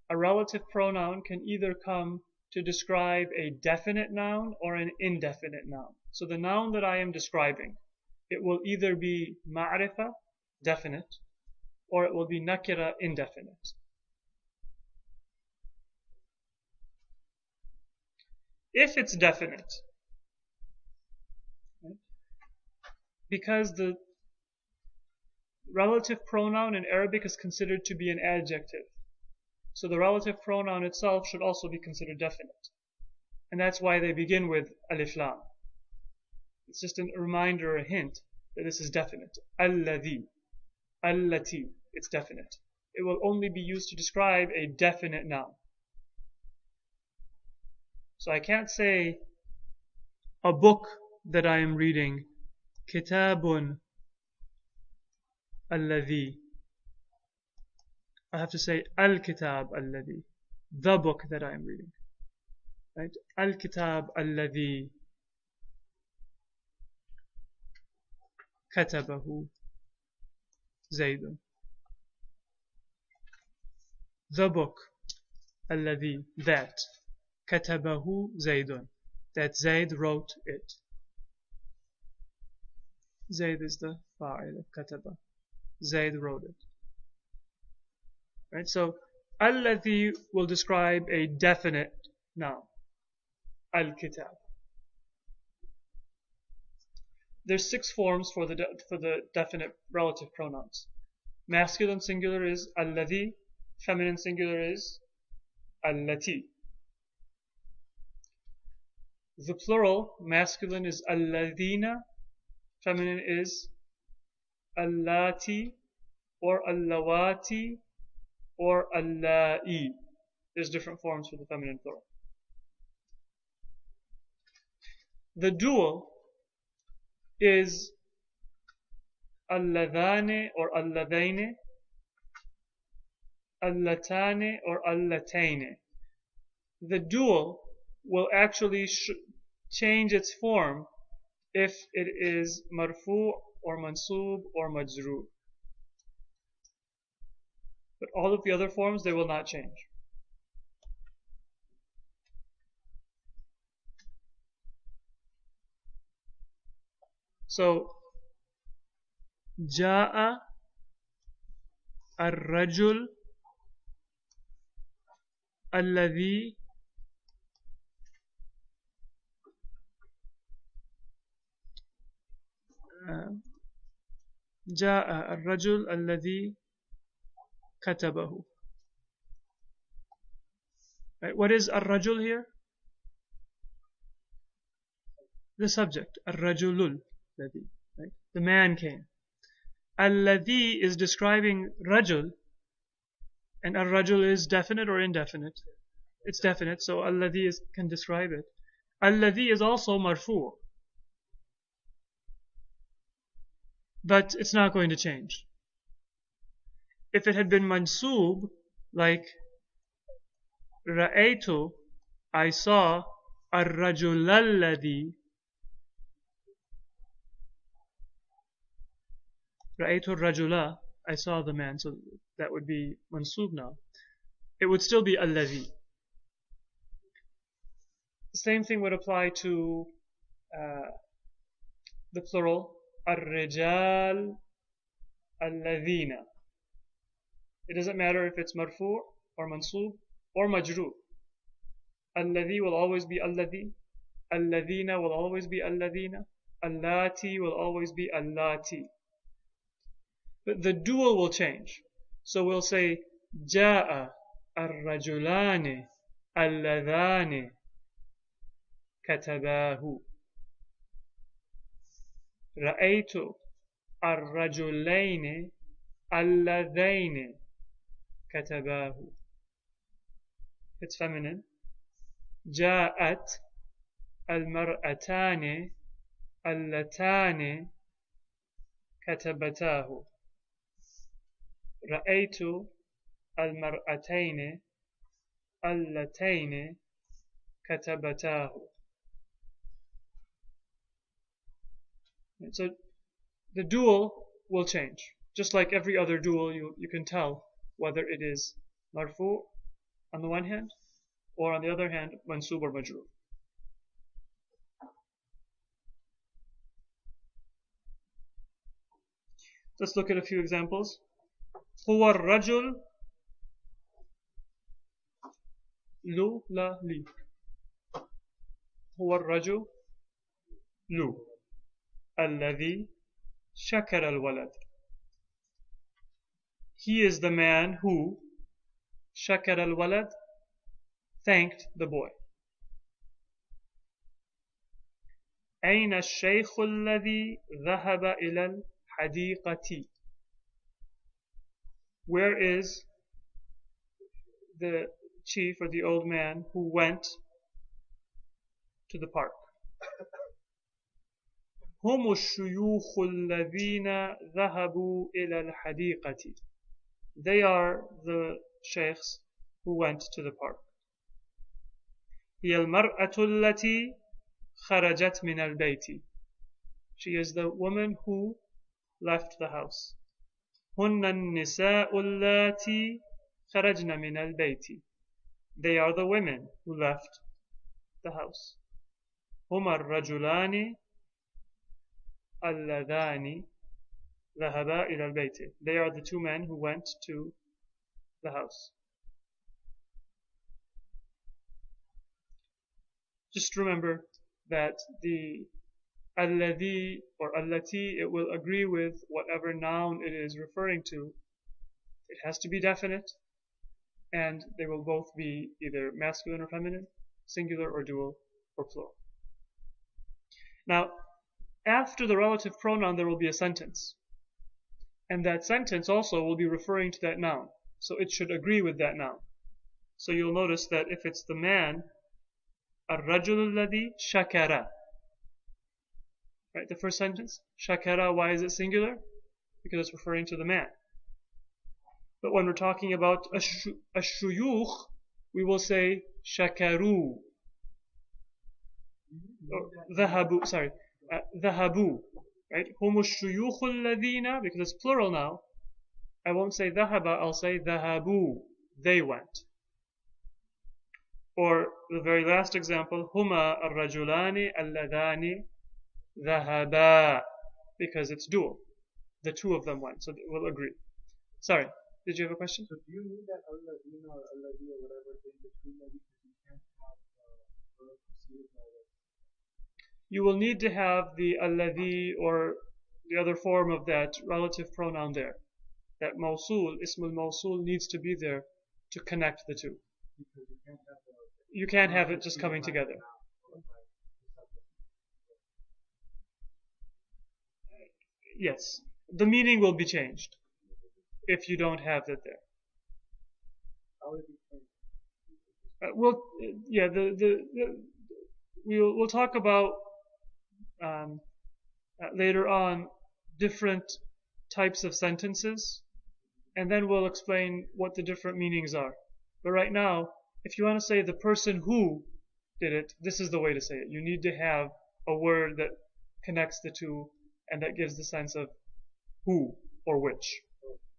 a relative pronoun can either come to describe a definite noun or an indefinite noun. So the noun that I am describing, it will either be ma'rifa, definite, or it will be nakira, indefinite. If it's definite, because the relative pronoun in Arabic is considered to be an adjective, so the relative pronoun itself should also be considered definite. And that's why they begin with alif lam. It's just a reminder, a hint that this is definite. Alladhi, allati, it's definite. It will only be used to describe a definite noun. So I can't say a book that I am reading, kitabun alladhi. I have to say al-kitab alladhi, the book that I am reading. Right? Al-kitab alladhi katabahu Zaydun. The book alladhi, that katabahu Zaydun, that Zayd wrote it. Zayd is the fa'il of kataba. Zayd wrote it. Right? So alladhi will describe a definite noun. Al-kitab. There's 6 forms for the definite relative pronouns. Masculine singular is alladhi, feminine singular is allati. The plural, masculine is alladhina, feminine is allati, or allawati, or allai. There's different forms for the feminine plural. The dual is alladhane or alladhaine, allatane or allataine. The dual will actually change its form if it is marfu or mansub or majroor. But all of the other forms, they will not change. So, جاء الرجل الذي جاء الرجل الذي كتبه. Right? What is الرجل here? The subject. الرجل الذي. Right? The man came. الذي is describing rajul, and الرجل is definite or indefinite? It's definite, so الذي can describe it. الذي is also marfu'. But it's not going to change. If it had been mansub, like رأيت, I saw الرجل الذي, رأيت الرجل, I saw the man, so that would be mansub now. It would still be الذي. same thing would apply to the plural الرجال الذين. It doesn't matter if it's marfu' or mansub or majrur. الذي will always be الذي. الذين will always be الذين. اللاتي will always be اللاتي. But the dual will change. So we'll say جاء الرجلان اللذان كتباه. رأيت الرجلين اللذين كتباه. It's feminine. جاءت المرأتان اللتان كتبتاه. رأيت المرأتين اللتين كتبتاه. So the dual will change. Just like every other dual, you can tell whether it is marfu on the one hand, or on the other hand, mansub or majrur. Let's look at a few examples. هو الرجل لو لا لي. هو الرجل لو الذي شكر الولد. He is the man who شكر الولد thanked the boy. أين الشيخ الذي ذهب إلى الحديقة? Where is the chief or the old man who went to the park? هم الشيوخ الذين ذهبوا إلى الحديقة. They are the sheikhs who went to the park. هي المرأة التي خرجت من البيت. She is the woman who left the house. هن النساء اللاتي خرجن من البيت. They are the women who left the house. هما الرجلان اللذان ذهبا إلى البيت. They are the two men who went to the house. Just remember that the alladhi or allati, it will agree with whatever noun it is referring to. It has to be definite, and they will both be either masculine or feminine, singular or dual, or plural. Now, after the relative pronoun, there will be a sentence. And that sentence also will be referring to that noun. So it should agree with that noun. So you'll notice that if it's the man, الرجل الذي شكر. Right, the first sentence, shakara, why is it singular? Because it's referring to the man. But when we're talking about ashuyukh, we will say shakaru. Dhahabu, sorry, dhahabu. Right, hum ashuyukh alladhina, because it's plural now. I won't say dhahaba, I'll say dhahabu. They went. Or the very last example, huma ar-rajulani alladhani ذهبا, because it's dual. The two of them went, so we'll agree. Sorry, did you have a question? So do you need that alladhina or alladhi or whatever in between that, because you can't have verb preceded by that? You will need to have the alladhi or the other form of that relative pronoun there. That mawsul, ismul mawsul, needs to be there to connect the two. Because You can't have it just coming together. Yes, the meaning will be changed if you don't have it there. How would it be changed? We'll talk about later on different types of sentences, and then we'll explain what the different meanings are. But right now, if you want to say the person who did it, this is the way to say it. You need to have a word that connects the two and that gives the sense of who or which.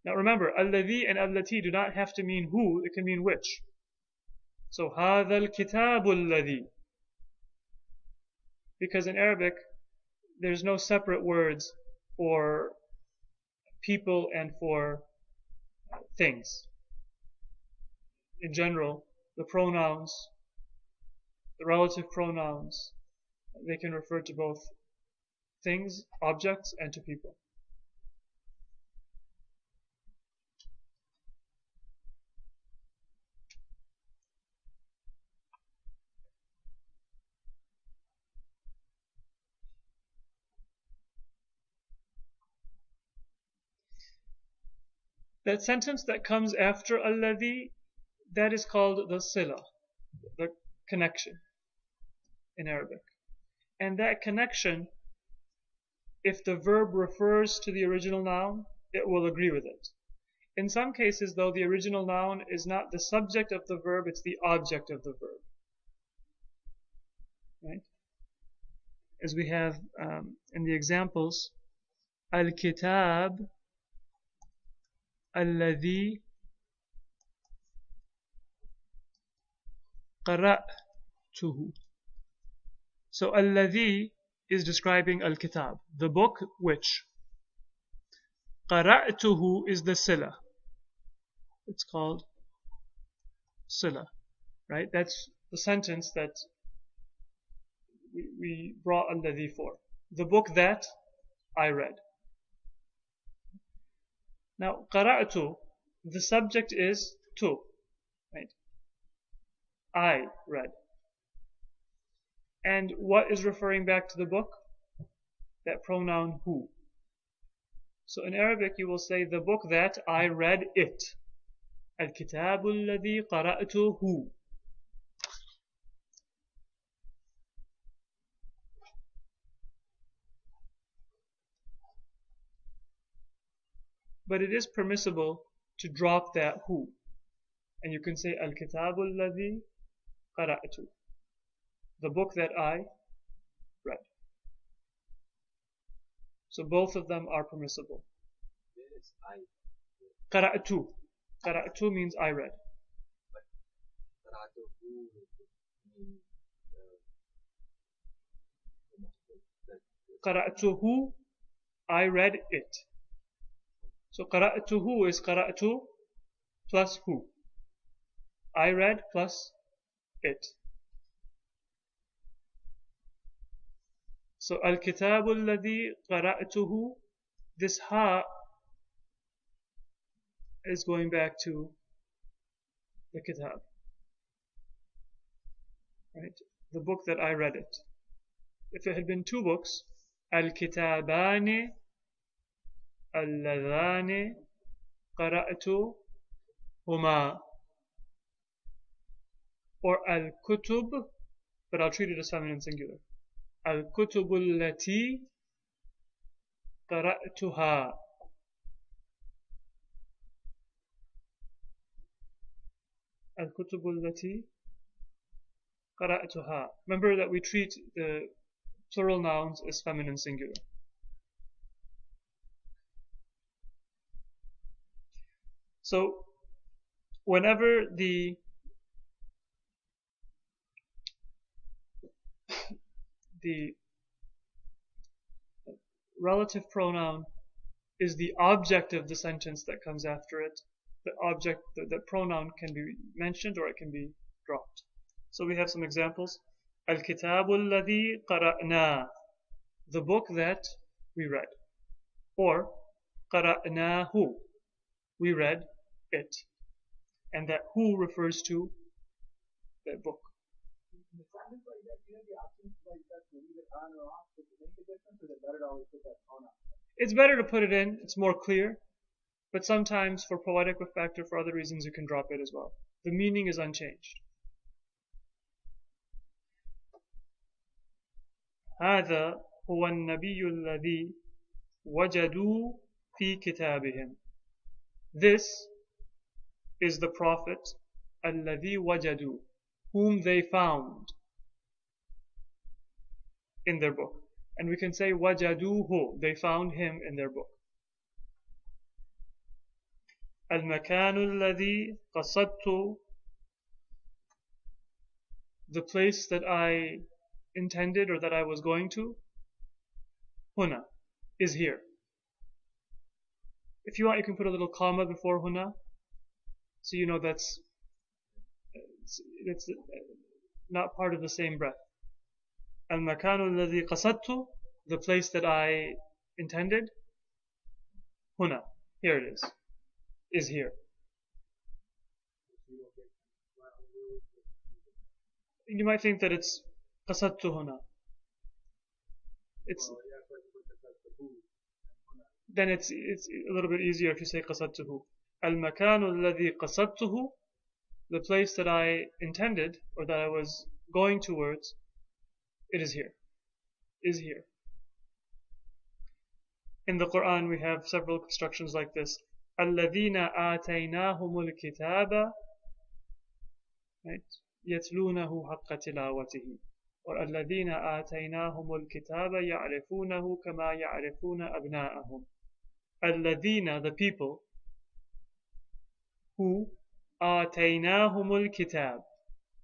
Now remember, alladhi and allati do not have to mean who, it can mean which. So هذا الكتاب الذي. because in Arabic there's no separate words for people and for things. In general, the pronouns, the relative pronouns, they can refer to both things, objects, and to people. That sentence that comes after alladhi, that is called the sila, the connection in Arabic. And that connection, if the verb refers to the original noun, it will agree with it. In some cases, though, the original noun is not the subject of the verb, it's the object of the verb. Right? As we have in the examples, al-kitab alladhi qara'tuhu. So alladhi is describing al-kitab, the book which. Qara'tuhu is the sila. It's called sila, right? That's the sentence that we brought alladhi for. The book that I read. Now, qara'tu, the subject is tu, right? I read. And what is referring back to the book? That pronoun who. So in Arabic you will say the book that I read it. Al-kitabu alladhi qara'tuhu. But it is permissible to drop that who. And you can say Al-kitabu alladhi qara'tu. The book that I read. So both of them are permissible. Yes, I. Qara'tu. Qara'tu means I read. Qara'tuhu, I read it. So qara'tuhu is qara'tu plus who. I read plus it. So al-kitabu alladhi qara'tuhu, this ha is going back to the kitab. Right? The book that I read it. If it had been two books, al-kitabani alladhani qara'tuhuma, or al-kutub, but I'll treat it as feminine singular. Al-kutubu allati qara'tuha. Al-kutubu allati qara'tuha. Remember that we treat the plural nouns as feminine singular. So, whenever the relative pronoun is the object of the sentence that comes after it, the pronoun can be mentioned or it can be dropped. So we have some examples. Al-kitabu alladhi qara'na, the book that we read. Or qara'nahu, we read it. And that who refers to that book. In the sentence like that, do you have the option like that to leave it on or off? Does it make a difference, or is it better to always put that tone on? It's better to put it in, it's more clear. But sometimes for poetic effect or for other reasons you can drop it as well. The meaning is unchanged. هذا هو النبي الذي وجدوا في كتابهم. This is the prophet الذي وجدوا, whom they found in their book. And we can say وجدوه, they found him in their book. المكان الذي قصدت, the place that I intended or that I was going to, huna, is here. If you want, you can put a little comma before huna, so you know that's not part of the same breath. Al-makanu alladhi qasadtu, the place that I intended, huna, here it is here. You might think that it's qasadtu huna. Then it's a little bit easier if you say qasadtuhu. Al-makanu alladhi qasadtuhu, the place that I intended or that I was going towards, it is here. Is here. In the Quran we have several constructions like this. الَّذِينَ آتَيْنَاهُمُ الْكِتَابَ, right? يَتْلُونَهُ حَقَّ تِلَاوَتِهِ, or الَّذِينَ آتَيْنَاهُمُ الْكِتَابَ يَعْرِفُونَهُ كَمَا يَعْرِفُونَ أَبْنَاءَهُم. الَّذِينَ, the people, who آتَيْنَاهُمُ الْكِتَابَ,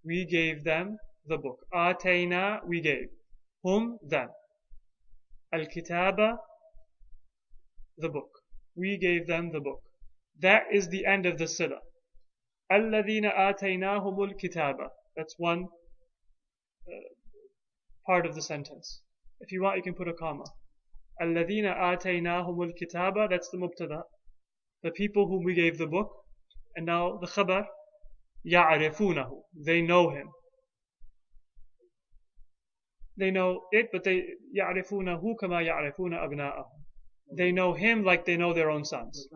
we gave them the book. آتَيْنا, we gave. Hum, them. Al-Kitaba, the book. We gave them the book. That is the end of the sila. الَّذِينَ آتَيْنَاهُمُ الْكِتَابَ. That's one part of the sentence. If you want, you can put a comma. الَّذِينَ آتَيْنَاهُمُ الْكِتَابَ, that's the mubtada. The people whom we gave the book. And now the khabar, يَعْرِفُونَهُ, they know him. They know it, but they يَعْرِفُونَهُ كَمَا يَعْرِفُونَ أَبْنَاءَهُم. They know him like they know their own sons.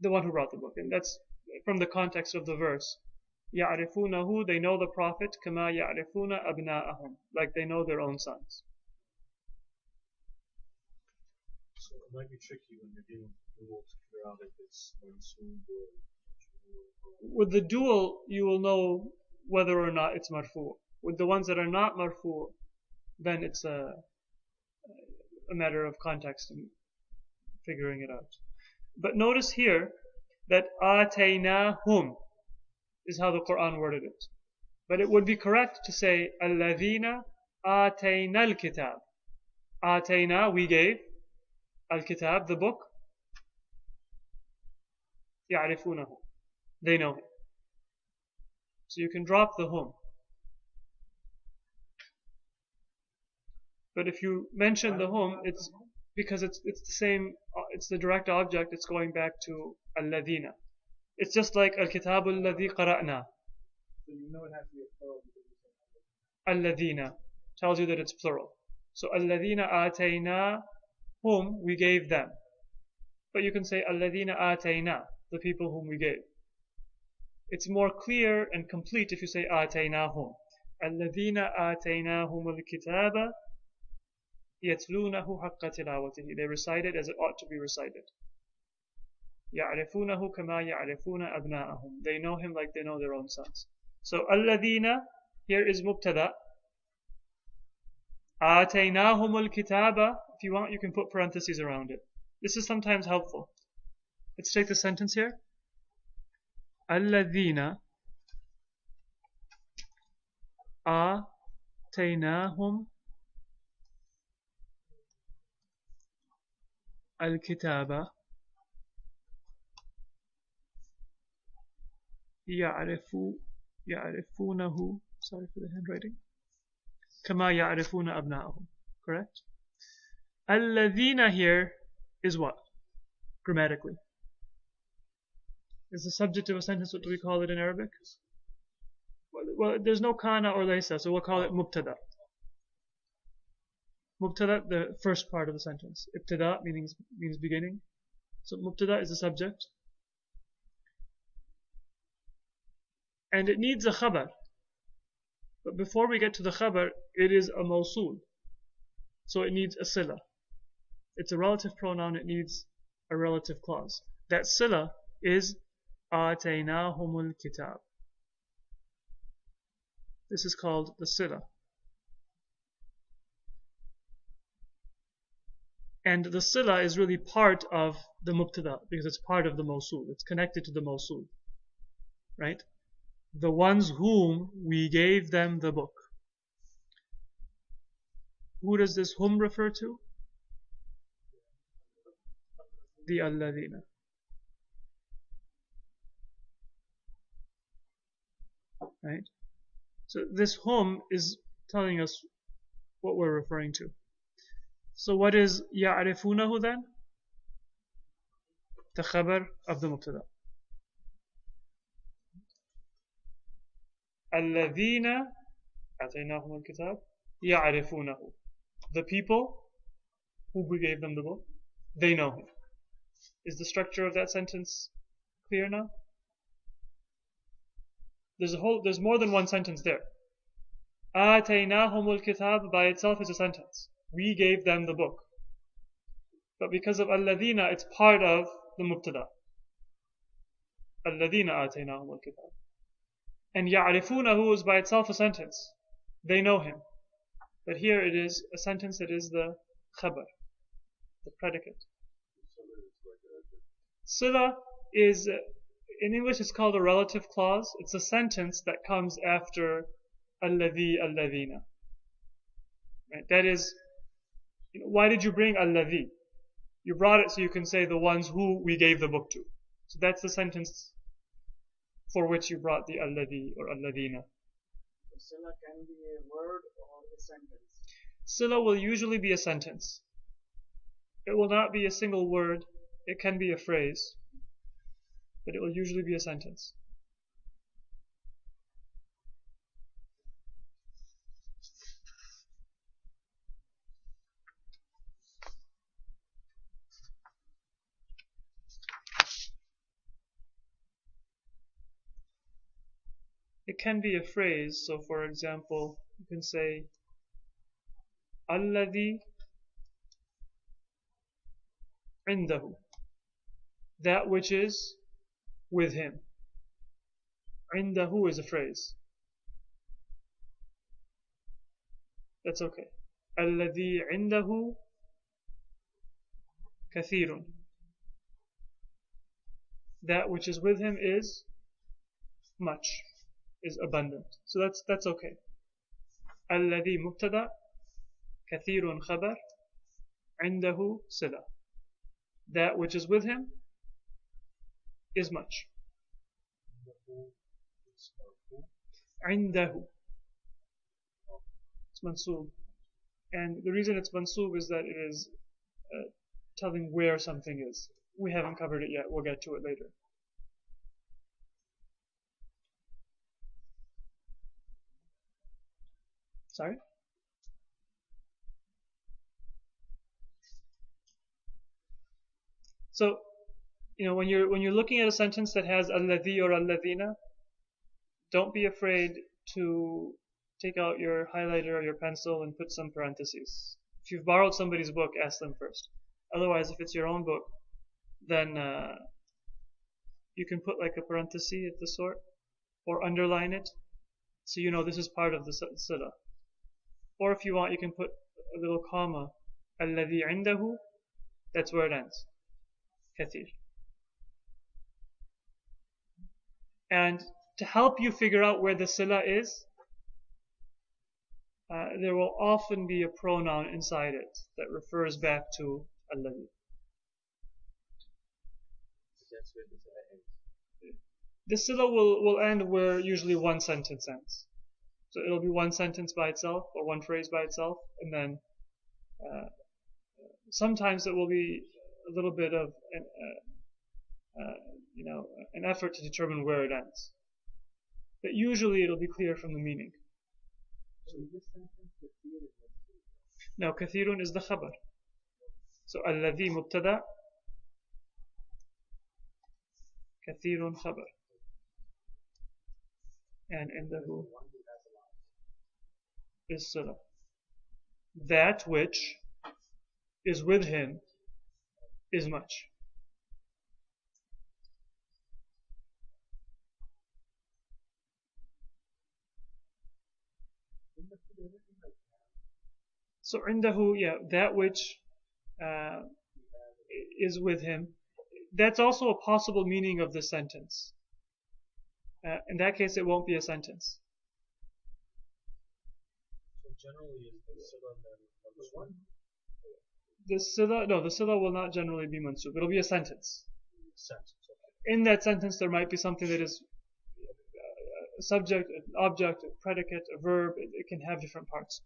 The one who brought the book. And that's from the context of the verse. يَعْرِفُونَهُ, they know the Prophet, كَمَا يَعْرِفُونَ أَبْنَاءَهُم, like they know their own sons. So it might be tricky when you're dealing with dual to figure out if it's mansoob or. With the dual, you will know whether or not it's marfu'. With the ones that are not marfu', then it's a matter of context and figuring it out. But notice here that آتَيْنَاهُمْ is how the Quran worded it. But it would be correct to say الَّذِينَ آتَيْنَا الْكِتَابِ. آتَيْنا, we gave. Al-Kitab, the book. يَعْرِفُونَهُ, they know him. So you can drop the hum. But if you mention the hum, it's because it's the same, it's the direct object, it's going back to al-ladina. It's just like al-kitabu alladhi qara'na. So you know it has to be a plural because Al-ladina tells you that it's plural. So al-ladina atayna, whom we gave them. But you can say al-ladina atayna, the people whom we gave. It's more clear and complete if you say ataynahum. Al-ladina ataynahum al-kitaba yatlunahu haqqa tilawatihi. They recite it as it ought to be recited. يَعْرِفُونَهُ كَمَا يَعْرِفُونَ أَبْنَاءَهُم. They know him like they know their own sons. So الَّذِينَ here is mubtada. آتَيْنَاهُمُ الْكِتَابَ. If you want, you can put parentheses around it. This is sometimes helpful. Let's take the sentence here. الَّذِينَ آتَيْنَاهُمْ الْكِتَابَ يعرفونه, sorry for the handwriting, كما يعرفون أبناءهم. Correct? الذين here is what? Grammatically. Is the subject of a sentence, what do we call it in Arabic? Well, there's no kana or laysa, so we'll call it mubtada. Mubtada, the first part of the sentence. Ibtada means beginning. So mubtada is the subject. And it needs a khabar. But before we get to the khabar, it is a mawsul. So it needs a sila. It's a relative pronoun, it needs a relative clause. That sila is آتَيْنَاهُمُ الْكِتَابِ. This is called the sila. And the sila is really part of the mubtada because it's part of the mawsul. It's connected to the mawsul. Right? The ones whom we gave them the book. Who does this hum refer to? The alladhina. Right? So this hum is telling us what we're referring to. So what is يعرفونه then? The khabar of the mubtada. الذين آتيناهم الكتاب يعرفونه. The people who we gave them the book, they know him. Is the structure of that sentence clear now? There's more than one sentence there. آتيناهم الكتاب by itself is a sentence. We gave them the book. But because of الذين, it's part of the mubtada. الذين آتيناهم الكتاب. And يعرفونه is by itself a sentence. They know him. But here it is a sentence that is the khabar, the predicate. Sila is, in English it's called a relative clause. It's a sentence that comes after alladhi, alladhina. Right? That is, why did you bring alladhi? You brought it so you can say the ones who we gave the book to. So that's the sentence for which you brought the alladhi or alladhina. Sila can be a word or a sentence. Sila will usually be a sentence. It will not be a single word. It can be a phrase. But it will usually be a sentence. It can be a phrase. So for example, you can say alladhi indahu, that which is with him. Indahu is a phrase. That's okay. Alladhi indahu kathirun, that which is with him is much, is abundant. So that's okay. Alladhi mubtada, kathirun khabar, indahu sila. That which is with him is much. Indahu. It's mansoob. And the reason it's mansoob is that it is telling where something is. We haven't covered it yet. We'll get to it later. Sorry? So, when you're looking at a sentence that has alladhi or alladhina, don't be afraid to take out your highlighter or your pencil and put some parentheses. If you've borrowed somebody's book, ask them first. Otherwise, if it's your own book, then you can put like a parenthesis at the sort, or underline it, so you know this is part of the sila. Or if you want, you can put a little comma. Alladhi indahu, that's where it ends. Kathir. And to help you figure out where the sila is, there will often be a pronoun inside it that refers back to alladhi. That's where the sila ends. The sila will end where usually one sentence ends. So it'll be one sentence by itself or one phrase by itself, and then sometimes it will be a little bit of an effort to determine where it ends. But usually it'll be clear from the meaning. So in this sentence, the fear is what? Now, kathirun is the khabar. So, alladhi mubtada, kathirun khabar. And indahu is sila. That which is with him is much. So indahu, that which is with him. That's also a possible meaning of the sentence. In that case, it won't be a sentence. So generally, is the sila then The sila will not generally be mansub. It'll be a sentence. Sentence. Okay. In that sentence, there might be something that is a subject, an object, a predicate, a verb. It can have different parts.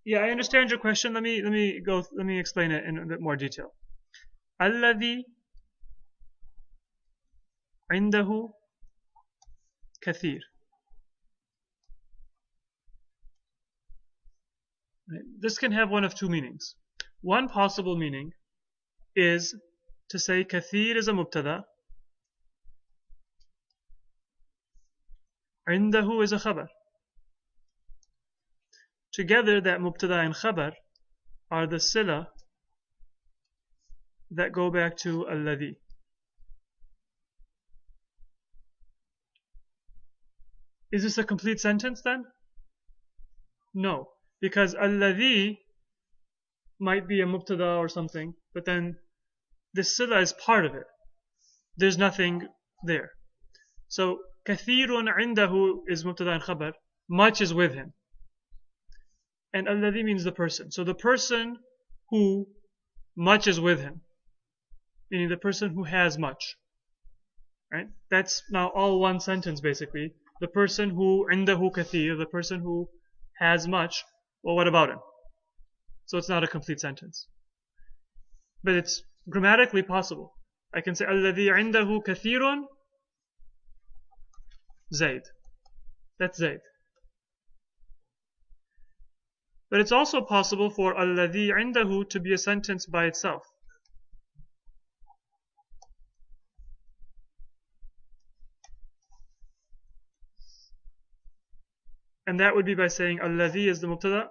Yeah, I understand your question. Let me explain it in a bit more detail. الذي عنده كثير. This can have one of two meanings. One possible meaning is to say كثير is a mubtada, عنده is a khabar. Together, that mubtada and khabar are the sila that go back to alladhi. Is this a complete sentence then? No, because alladhi might be a mubtada or something, but then this sila is part of it. There's nothing there. So, kathirun indahu is mubtada and khabar. Much is with him. And alladhi means the person. So the person who much is with him, meaning the person who has much. Right? That's now all one sentence basically. The person who indahu kathir, the person who has much, well, what about him? So it's not a complete sentence. But it's grammatically possible. I can say alladhi indahu kathirun Zayd. That's Zayd. But it's also possible for alladhi indahu to be a sentence by itself. And that would be by saying alladhi is the mubtada,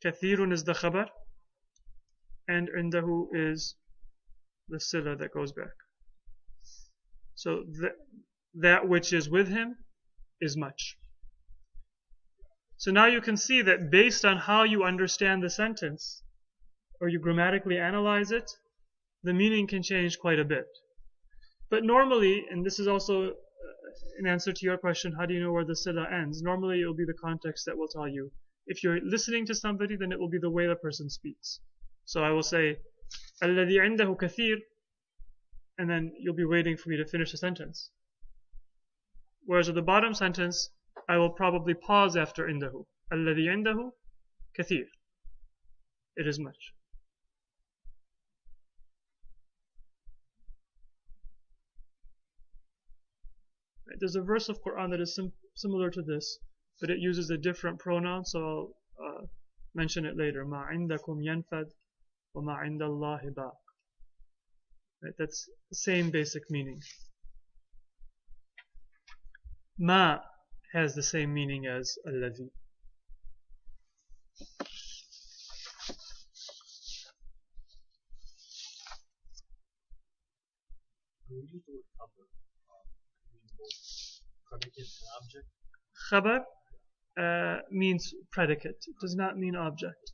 kathirun is the khabar, and indahu is the sila that goes back. So that which is with him is much. So now you can see that based on how you understand the sentence, or you grammatically analyze it, the meaning can change quite a bit. But normally, and this is also an answer to your question, how do you know where the sila ends? Normally it will be the context that will tell you. If you're listening to somebody, then it will be the way the person speaks. So I will say, الَّذِي عِنْدَهُ كَثِيرٌ, and then you'll be waiting for me to finish the sentence. Whereas at the bottom sentence, I will probably pause after indahu. الَّذِي عِنْدَهُ كَثِيرٌ. It is much. There's a verse of Quran that is similar to this, but it uses a different pronoun, so I'll mention it later. مَا عِنْدَكُمْ يَنْفَدْ وَمَا عِنْدَ اللَّهِ بَاقٍ. Right, that's the same basic meaning. Ma has the same meaning as alladhi. When we use the word khabar, we mean both predicate and object. Khabar means predicate. It does not mean object.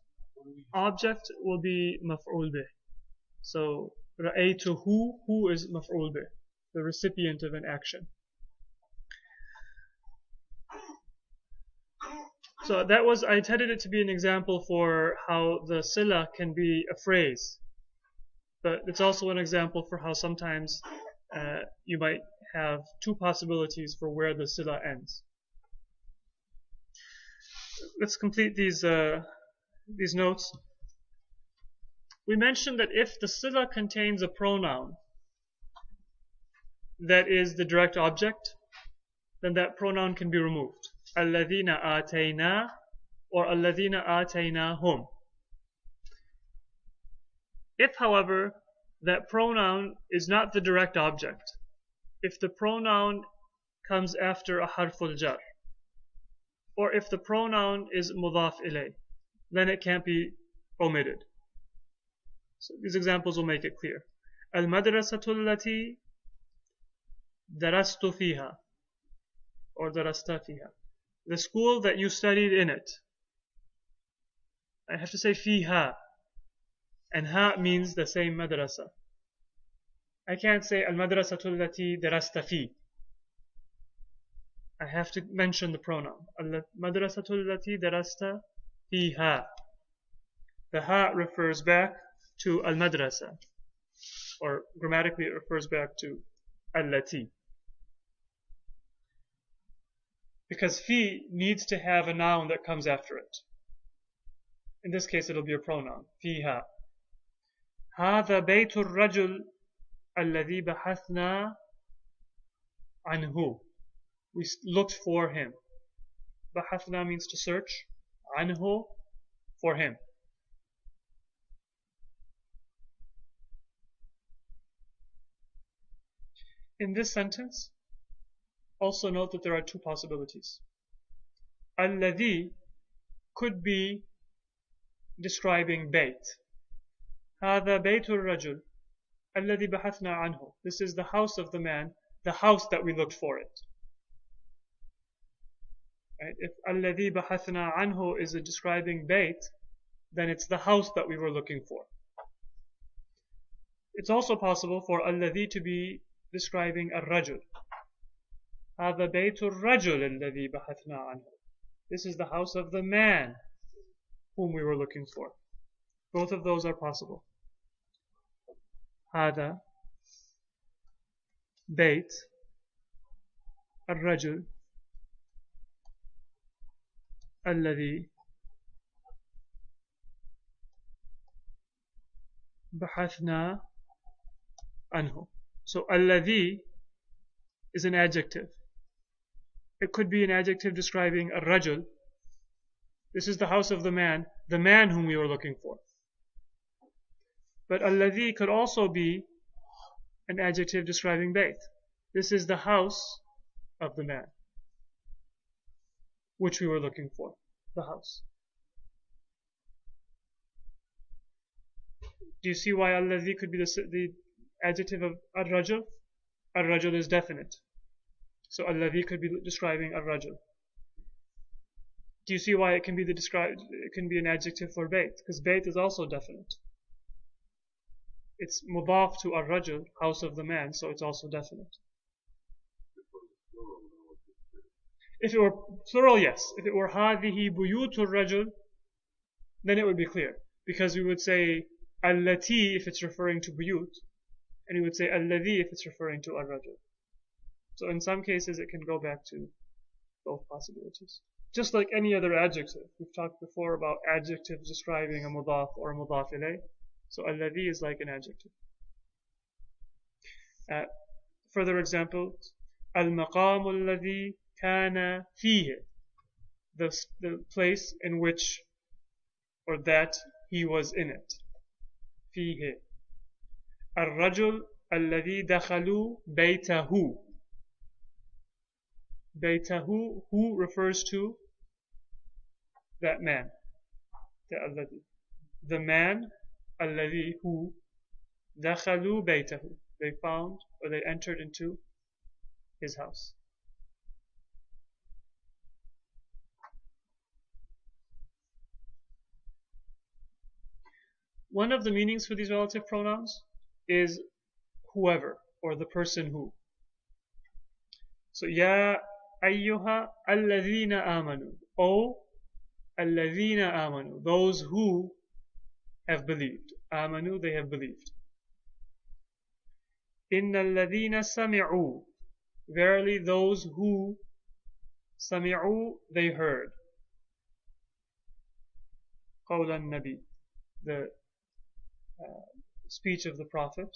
Object will be maf'ul bih. So, ra'aytuhu, who is maf'ul bih, the recipient of an action. So that was, I intended it to be an example for how the sila can be a phrase. But it's also an example for how sometimes you might have two possibilities for where the sila ends. Let's complete these notes. We mentioned that if the sila contains a pronoun that is the direct object, then that pronoun can be removed. الَّذِينَ آتَيْنَا or الَّذِينَ آتَيْنَاهُمْ. If, however, that pronoun is not the direct object, if the pronoun comes after a harful jar, or if the pronoun is mudaf ilay, then it can't be omitted. So these examples will make it clear. الْمَدْرَسَةُ الَّتِي دَرَسْتُ فِيهَا or darasta fiha. The school that you studied in it. I have to say fiha. And ha means the same madrasa. I can't say al-madrasatu allati darasta fi. I have to mention the pronoun. المدرسة التي درست فيها. The ha refers back to al-madrasa, or grammatically it refers back to al-lati. Because fi needs to have a noun that comes after it. In this case it'll be a pronoun. فيها. هذا بيت الرجل الذي بحثنا عنه. We looked for him. بحثنا means to search. عنه, for him. In this sentence, also note that there are two possibilities. الذي could be describing بيت. هذا بيت الرجل الذي بحثنا عنه. This is the house of the man, the house that we looked for it. Right? If الذي بحثنا عنه is describing بيت, then it's the house that we were looking for. It's also possible for الذي to be describing الرجل. هذا بيت الرجل الذي بحثنا عنه. This is the house of the man whom we were looking for. Both of those are possible. هذا بيت الرجل الذي بحثنا عنه. So الذي is an adjective. It could be an adjective describing الرجل. This is the house of the man whom we were looking for. But الذي could also be an adjective describing بيت. This is the house of the man which we were looking for. The house. Do you see why الذي could be the adjective of الرجل? الرجل is definite. So الذي could be describing الرجل. Do you see why it can be an adjective for بيت? Because بيت is also definite. It's mudaf to الرجل, house of the man, so it's also definite. If it were plural, yes. If it were هذه بيوت الرجل, then it would be clear. Because we would say التي if it's referring to buyut, and we would say الذي if it's referring to الرجل. So in some cases it can go back to both possibilities. Just like any other adjective. We've talked before about adjectives describing a mudaf or a mudaf ilayh. So الذي is like an adjective. Further example, المقام الذي كان فيه, the place in which or that he was in it. فيه. الرجل الذي دخلوا بيته. بيته, who refers to that man. The man الذي, who دخلوا بيته, they found or they entered into his house. One of the meanings for these relative pronouns is whoever, or the person who. So, يا أيها الذين آمنوا. O الذين آمنوا, those who have believed. آمنوا, they have believed. إن الذين سمعوا, verily those who سمعوا, they heard. قول النبي, the speech of the Prophet.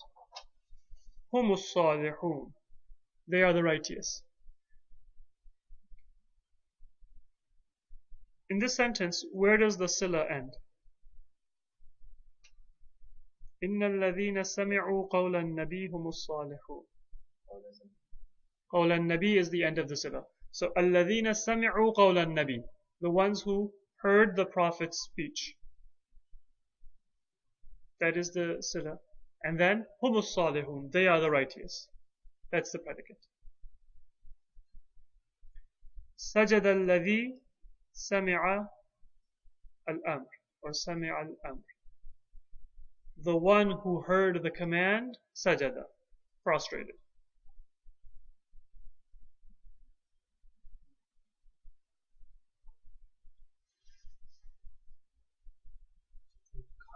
هم الصالحون, they are the righteous. In this sentence, where does the sila end? إن الذين سمعوا قول النبي هم الصالحون. قول النبي is the end of the sila. So الذين سمعوا قول النبي, the ones who heard the Prophet's speech. That is the sila. And then هم الصالحون, they are the righteous. That's the predicate. سجد الذي سمع الأمر, or سمع الأمر. The one who heard the command, sajada, prostrated.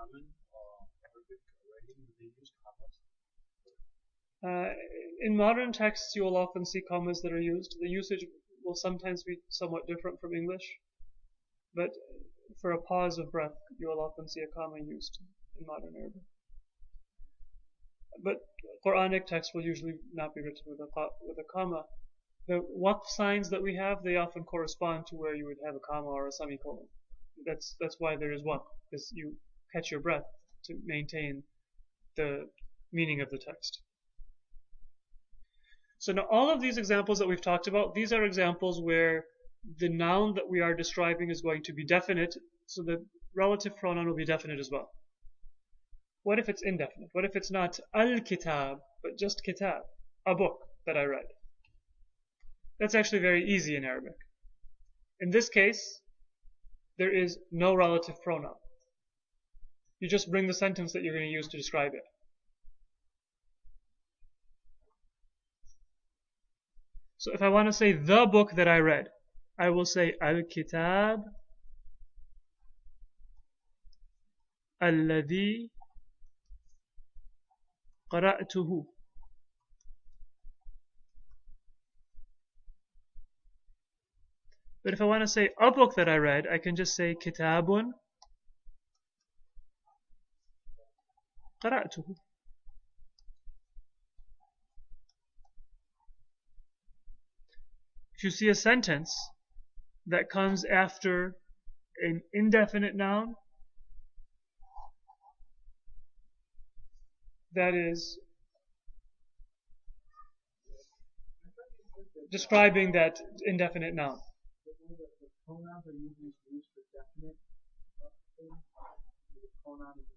common Arabic writing, do they use commas? In modern texts, you will often see commas that are used. The usage will sometimes be somewhat different from English, but for a pause of breath, you will often see a comma used in modern Arabic. But Quranic text will usually not be written with a comma. The waqf signs that we have, they often correspond to where you would have a comma or a semicolon. That's why there is waqf, because you catch your breath to maintain the meaning of the text. So now all of these examples that we've talked about, these are examples where the noun that we are describing is going to be definite, so the relative pronoun will be definite as well. What if it's indefinite? What if it's not al-kitab, but just kitab, a book that I read? That's actually very easy in Arabic. In this case, there is no relative pronoun. You just bring the sentence that you're going to use to describe it. So if I want to say the book that I read, I will say al-kitab alladhi qara'tuhu. But if I want to say a book that I read, I can just say kitabun qara'tuhu. If you see a sentence that comes after an indefinite noun, that is describing that indefinite noun. The pronouns are usually used for definite things. The pronoun is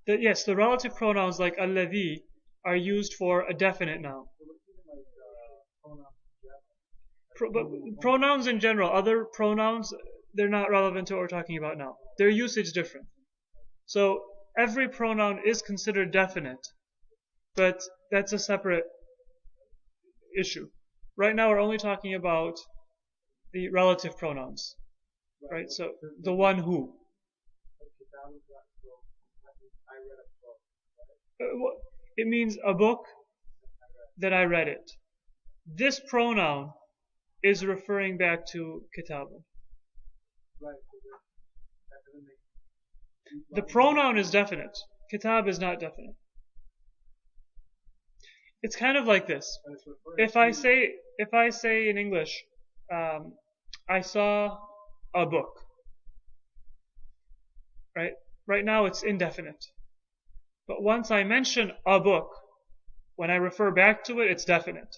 implied. Yes, the relative pronouns like alladhi are used for a definite noun. So what's even like pronouns But pronouns in general, other pronouns, they're not relevant to what we're talking about now. Their usage different. So every pronoun is considered definite, but that's a separate issue. Right now we're only talking about the relative pronouns, right? So the one who. It means a book that I read it. This pronoun is referring back to kitabun. The pronoun is definite. Kitab is not definite. It's kind of like this. If I say in English, I saw a book. Right? Right now it's indefinite. But once I mention a book, when I refer back to it, it's definite.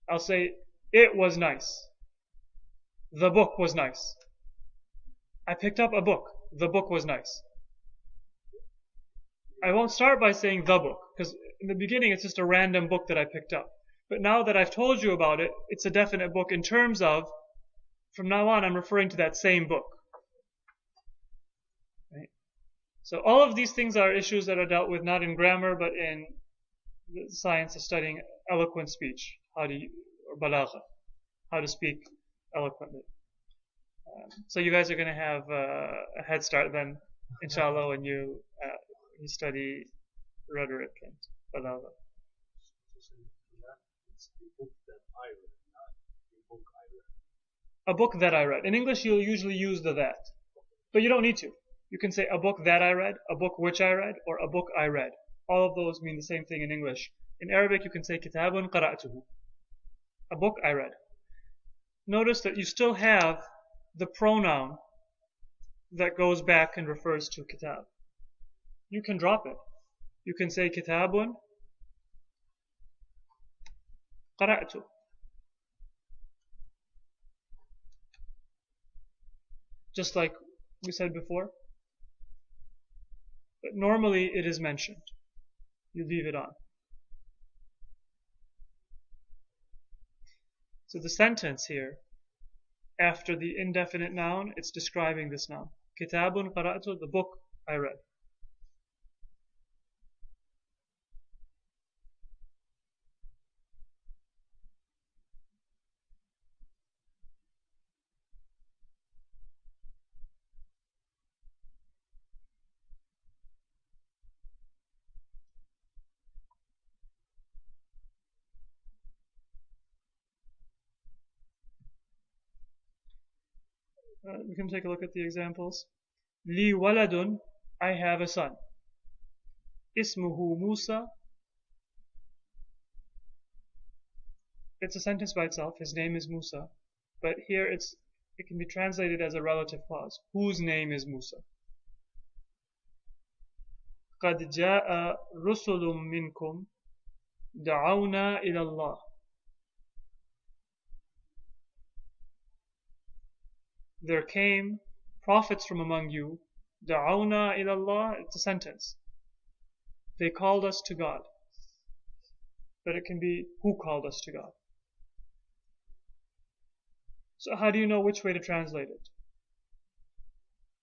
I'll say, it was nice. The book was nice. I picked up a book. The book was nice. I won't start by saying the book, because in the beginning it's just a random book that I picked up. But now that I've told you about it, it's a definite book in terms of, from now on I'm referring to that same book. Right? So all of these things are issues that are dealt with not in grammar, but in the science of studying eloquent speech, or balagha, how to speak eloquently. So you guys are going to have a head start then, inshallah, when you study rhetoric and balagha. It's a book that I read, not a book I read. A book that I read. In English, you'll usually use the that. But you don't need to. You can say a book that I read, a book which I read, or a book I read. All of those mean the same thing in English. In Arabic, you can say kitabun qara'tuhu. A book I read. Notice that you still have the pronoun that goes back and refers to kitab. You can drop it. You can say kitabun qara'tu. Just like we said before. But normally it is mentioned. You leave it on. So the sentence here, after the indefinite noun, it's describing this noun. Kitabun qara'tu, the book I read. We can take a look at the examples. Li waladun, I have a son. Ismuhu Musa. It's a sentence by itself. His name is Musa. But here it can be translated as a relative clause. Whose name is Musa? قد جاء رسل منكم دعونا إلى الله. There came prophets from among you. دعونا إلى الله. It's a sentence. They called us to God. But it can be who called us to God. So how do you know which way to translate it?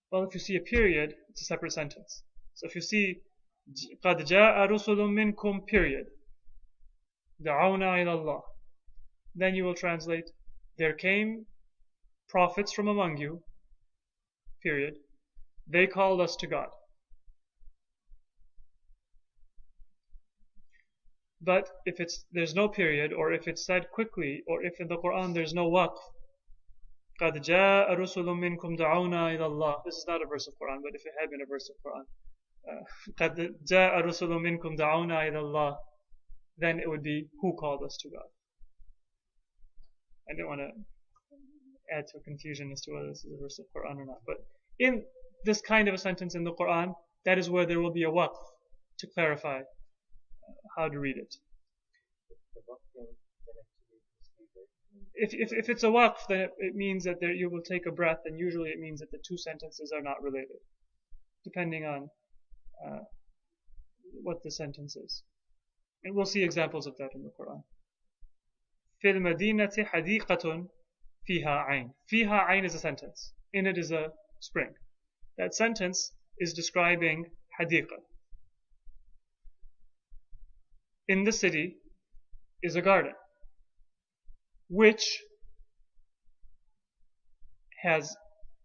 Well, if you see a period, it's a separate sentence. So if you see قد جاء رسل منكم period دعونا إلى الله, then you will translate there came prophets from among you period, they called us to God. But if there's no period, or if it's said quickly, or if in the Quran there's no waqf, قَدْ جَاءَ رُسُلٌ مِّنْكُمْ دَعَوْنَا إِلَى اللَّهِ. This is not a verse of Quran, but if it had been a verse of Quran, قَدْ جَاءَ رُسُلٌ مِّنْكُمْ دَعَوْنَا إِلَى اللَّهِ, then it would be who called us to God. I don't want to add to a confusion as to whether this is a verse of Quran or not. But in this kind of a sentence in the Quran, that is where there will be a waqf to clarify how to read it. If it's a waqf, then it means that you will take a breath, and usually it means that the two sentences are not related, depending on what the sentence is. And we'll see examples of that in the Quran. فِي الْمَدِينَةِ حَدِيقَةٌ فِيهَا عَيْنٌ. فِيهَا عَيْنٌ is a sentence. In it is a spring. That sentence is describing hadiqa. In the city is a garden, which has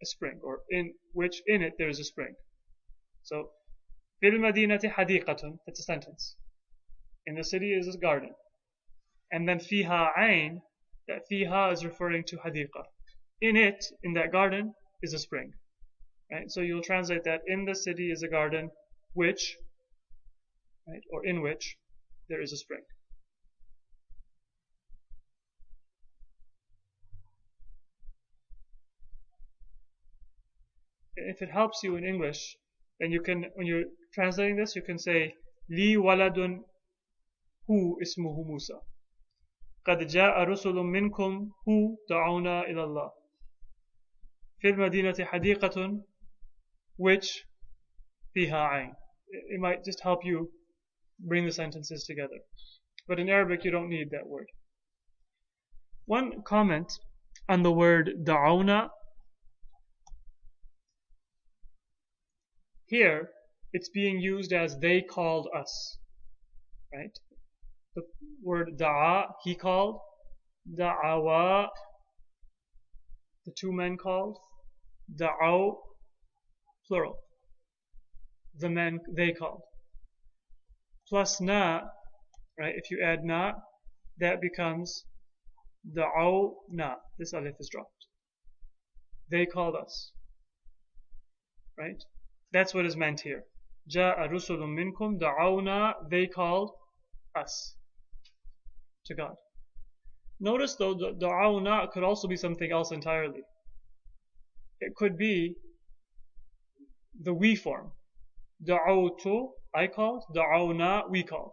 a spring, or in it there is a spring. So, fil madinati hadiqatun, that's a sentence. In the city is a garden. And then fiha ayn, that fiha is referring to hadiqa. In it, in that garden, is a spring. Right? So you'll translate that in the city is a garden which, right, or in which there is a spring. If it helps you in English, then you can, when you're translating this, you can say, Li waladun hu ismuhu Musa. قد جاء رسل منكم هو دعونا إلى الله. في المدينة حديقة which فيها عين. It might just help you bring the sentences together. But in Arabic, you don't need that word. One comment on the word da'awna. Here, it's being used as they called us. Right? The word da'a, he called. Da'awa, the two men called. Da'aw, plural. The men, they called. Plus na, right? If you add na, that becomes da'aw na. This alif is dropped. They called us. Right? That's what is meant here. Ja'a rusulun minkum da'awna, they called us to God. Notice though, da'awna could also be something else entirely. It could be the we form. Da'awtu, I called. Da'awna, we called.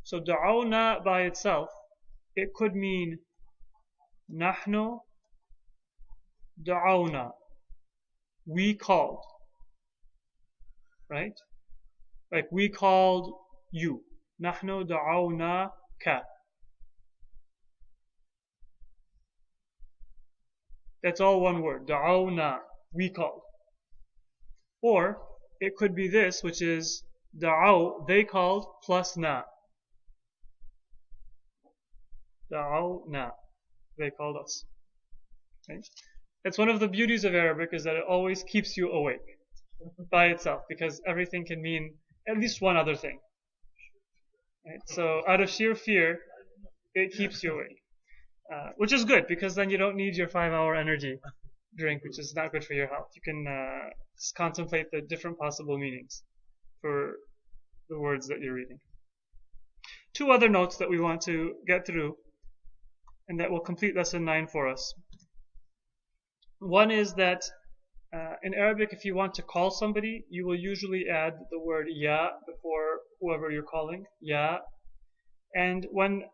So da'awna by itself, it could mean nahnu da'awna, we called. Right? Like we called you. Nahnu da'awna ka. That's all one word. Da'awna, we called. Or it could be this, which is da'aw, they called, plus na. Da'awna, they called us. Okay? That's one of the beauties of Arabic, is that it always keeps you awake by itself, because everything can mean at least one other thing. Right? So out of sheer fear, it keeps you awake. Which is good, because then you don't need your 5-hour energy drink, which is not good for your health. You can just contemplate the different possible meanings for the words that you're reading. Two other notes that we want to get through, and that will complete lesson 9 for us. One is that in Arabic, if you want to call somebody, you will usually add the word ya before whoever you're calling, ya. And when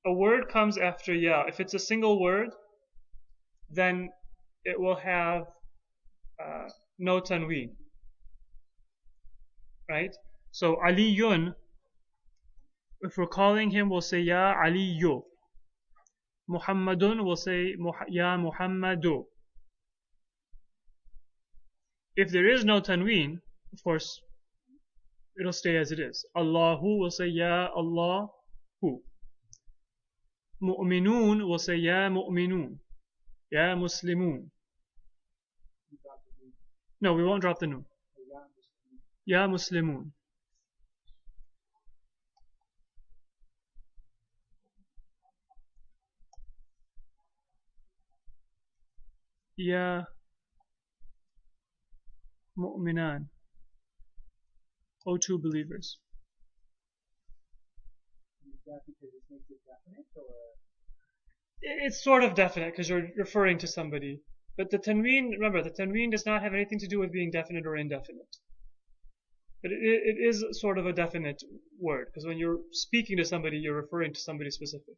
a word comes after ya, if it's a single word, then it will have no tanween. Right? So Aliyun, if we're calling him, we'll say Ya Aliyu. Muhammadun, we'll say Ya Muhammadu. If there is no tanween, of course, it'll stay as it is. Allahu will say Ya Allahu. Mu'minun will say Ya Mu'minun. Ya Muslimun. No, we won't drop the nun. Ya Muslimun. Ya Mu'minan. O two believers. Is that because it makes it definite, or? It's sort of definite because you're referring to somebody. But the tanween, remember, the tanween does not have anything to do with being definite or indefinite. But it is sort of a definite word, because when you're speaking to somebody, you're referring to somebody specific.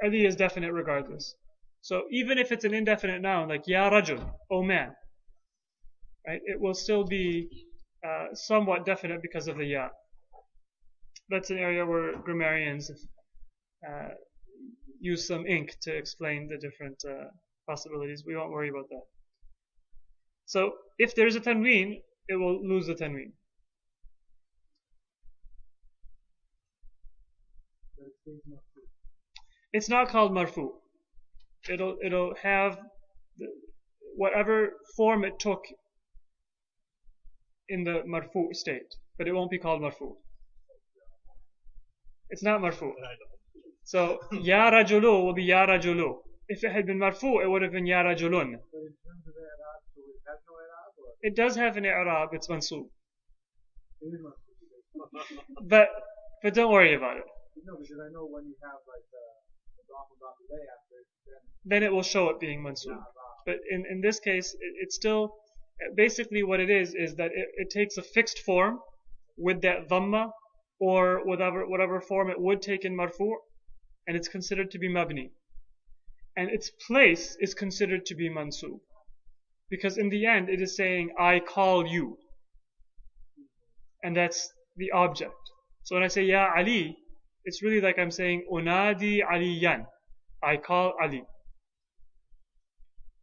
Ali is definite regardless. So even if it's an indefinite noun, like Ya Rajul, O man, right, it will still be somewhat definite because of the Ya. That's an area where grammarians use some ink to explain the different possibilities. We won't worry about that. So if there is a tanween, it will lose the tanween. But it stays marfu. It's not called marfu. It'll have whatever form it took in the marfu state, but it won't be called marfu. It's not marfu. So Ya Rajulu will be Ya Rajulu. If it had been marfu, it would have been Ya Rajulun. But in terms of i'rab, so it has no i'rab, or It does have an i'rab, it's mansub. it is marfu? But don't worry about it. No, because I know when you have like the daf after it, Then it will show it being mansub. then But in this case, it's still, basically what it is that it takes a fixed form with that dhamma, or whatever form it would take in marfu', and it's considered to be mabni. And its place is considered to be mansub. Because in the end, it is saying, I call you. And that's the object. So when I say Ya Ali, it's really like I'm saying, Unadi Aliyan. I call Ali.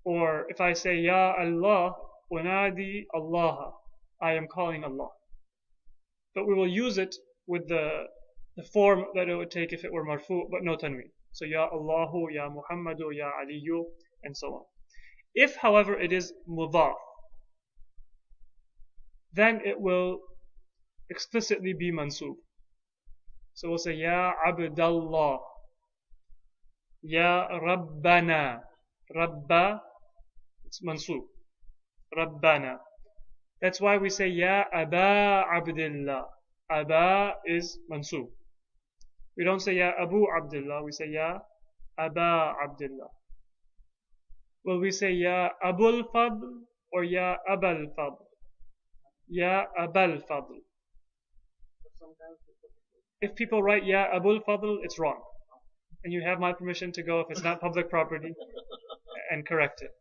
Or if I say Ya Allah, Unadi Allah. I am calling Allah. But we will use it with the form that it would take if it were marfu, but no tanween. So Ya Allahu, Ya Muhammadu, Ya Aliyu, and so on. If, however, it is mudaf, then it will explicitly be mansub. So we'll say Ya Abdallah, Ya Rabbana. Rabba, it's mansub. Rabbana. That's why we say Ya Aba Abdillah. Aba is mansub. We don't say Ya Abu Abdullah, we say Ya Aba Abdullah. Will we say Ya Abul Fadl or Ya Abal Fadl? Ya Abal Fadl. If people write Ya Abul Fadl, it's wrong. And you have my permission to go if it's not public property and correct it.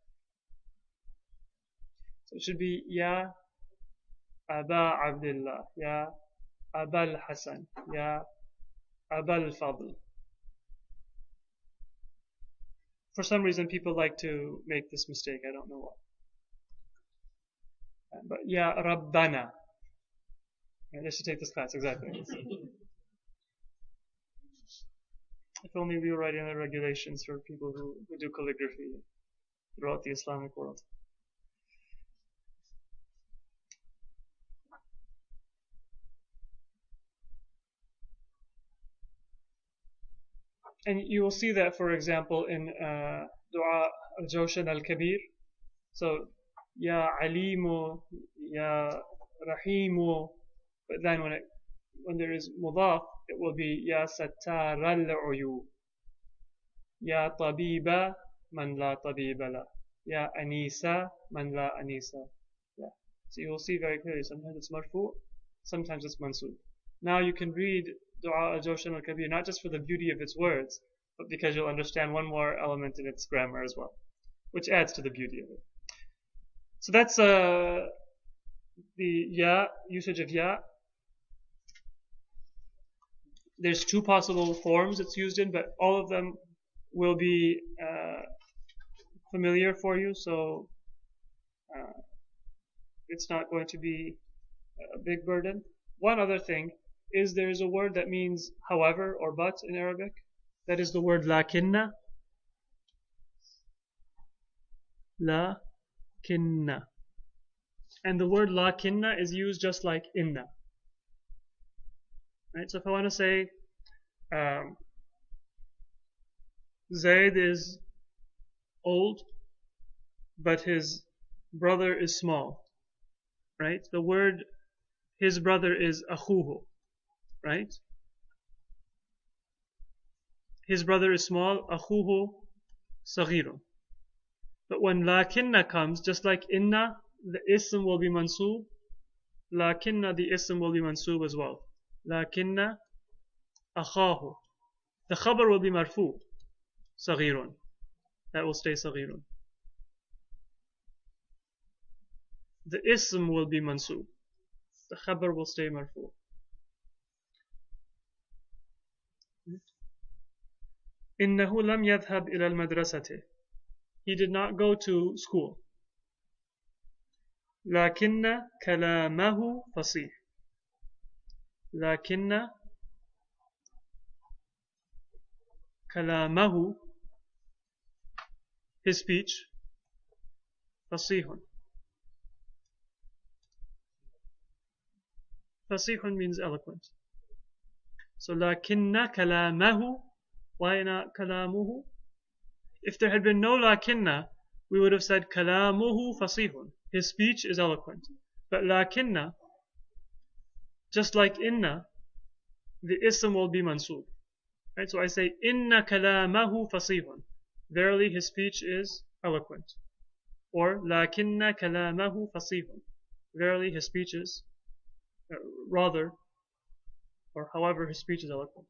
So it should be Ya Aba Abdullah, Ya Abal Hasan, Ya Abal Fadl. For some reason, people like to make this mistake. I don't know why. But Ya Rabbana. Yeah, they should take this class, exactly. If only we were writing the regulations for people who do calligraphy throughout the Islamic world. And you will see that, for example, in Dua al-Jawshan al-Kabir. So, Ya Alimu, Ya Rahimu. But then when there is mudaf, it will be Ya Sattar al-Uyub. Ya Tabiba, man la tabiba la. Ya Anisa, man la anisa. Yeah. So you will see very clearly, sometimes it's marfu, sometimes it's mansub. Now you can read Dua al-Jawshan al-Kabir not just for the beauty of its words, but because you'll understand one more element in its grammar as well, which adds to the beauty of it. So that's the ya, usage of ya. There's two possible forms it's used in, but all of them will be familiar for you, so it's not going to be a big burden. One other thing is there's a word that means however or but in Arabic. That is the word lakinna. Lakinna. And the word lakinna is used just like inna. Right? So if I want to say Zayd is old, but his brother is small. Right? The word his brother is akhuhu. Right? His brother is small, akhuhu saghirun. But when lakinna comes, just like inna, the ism will be mansub. Lakinna, the ism will be mansub as well. Lakinna akhahu. The khabar will be marfu. Saghirun. That will stay saghirun. The ism will be mansub. The khabar will stay marfu. إنه لم يذهب إلى المدرسة. He did not go to school. لكن كلامه فصيح. لكن كلامه, his speech, فصيح. فصيح means eloquent. So لكن كلامه, why not كلامه? If there had been no lakinna, we would have said كلامه فصيح. His speech is eloquent. But lakinna, just like inna, the ism will be mansub. Right? So I say inna كلامه فصيح. Verily his speech is eloquent. Or lakinna كلامه فصيح. Verily his speech is rather, or however his speech is eloquent.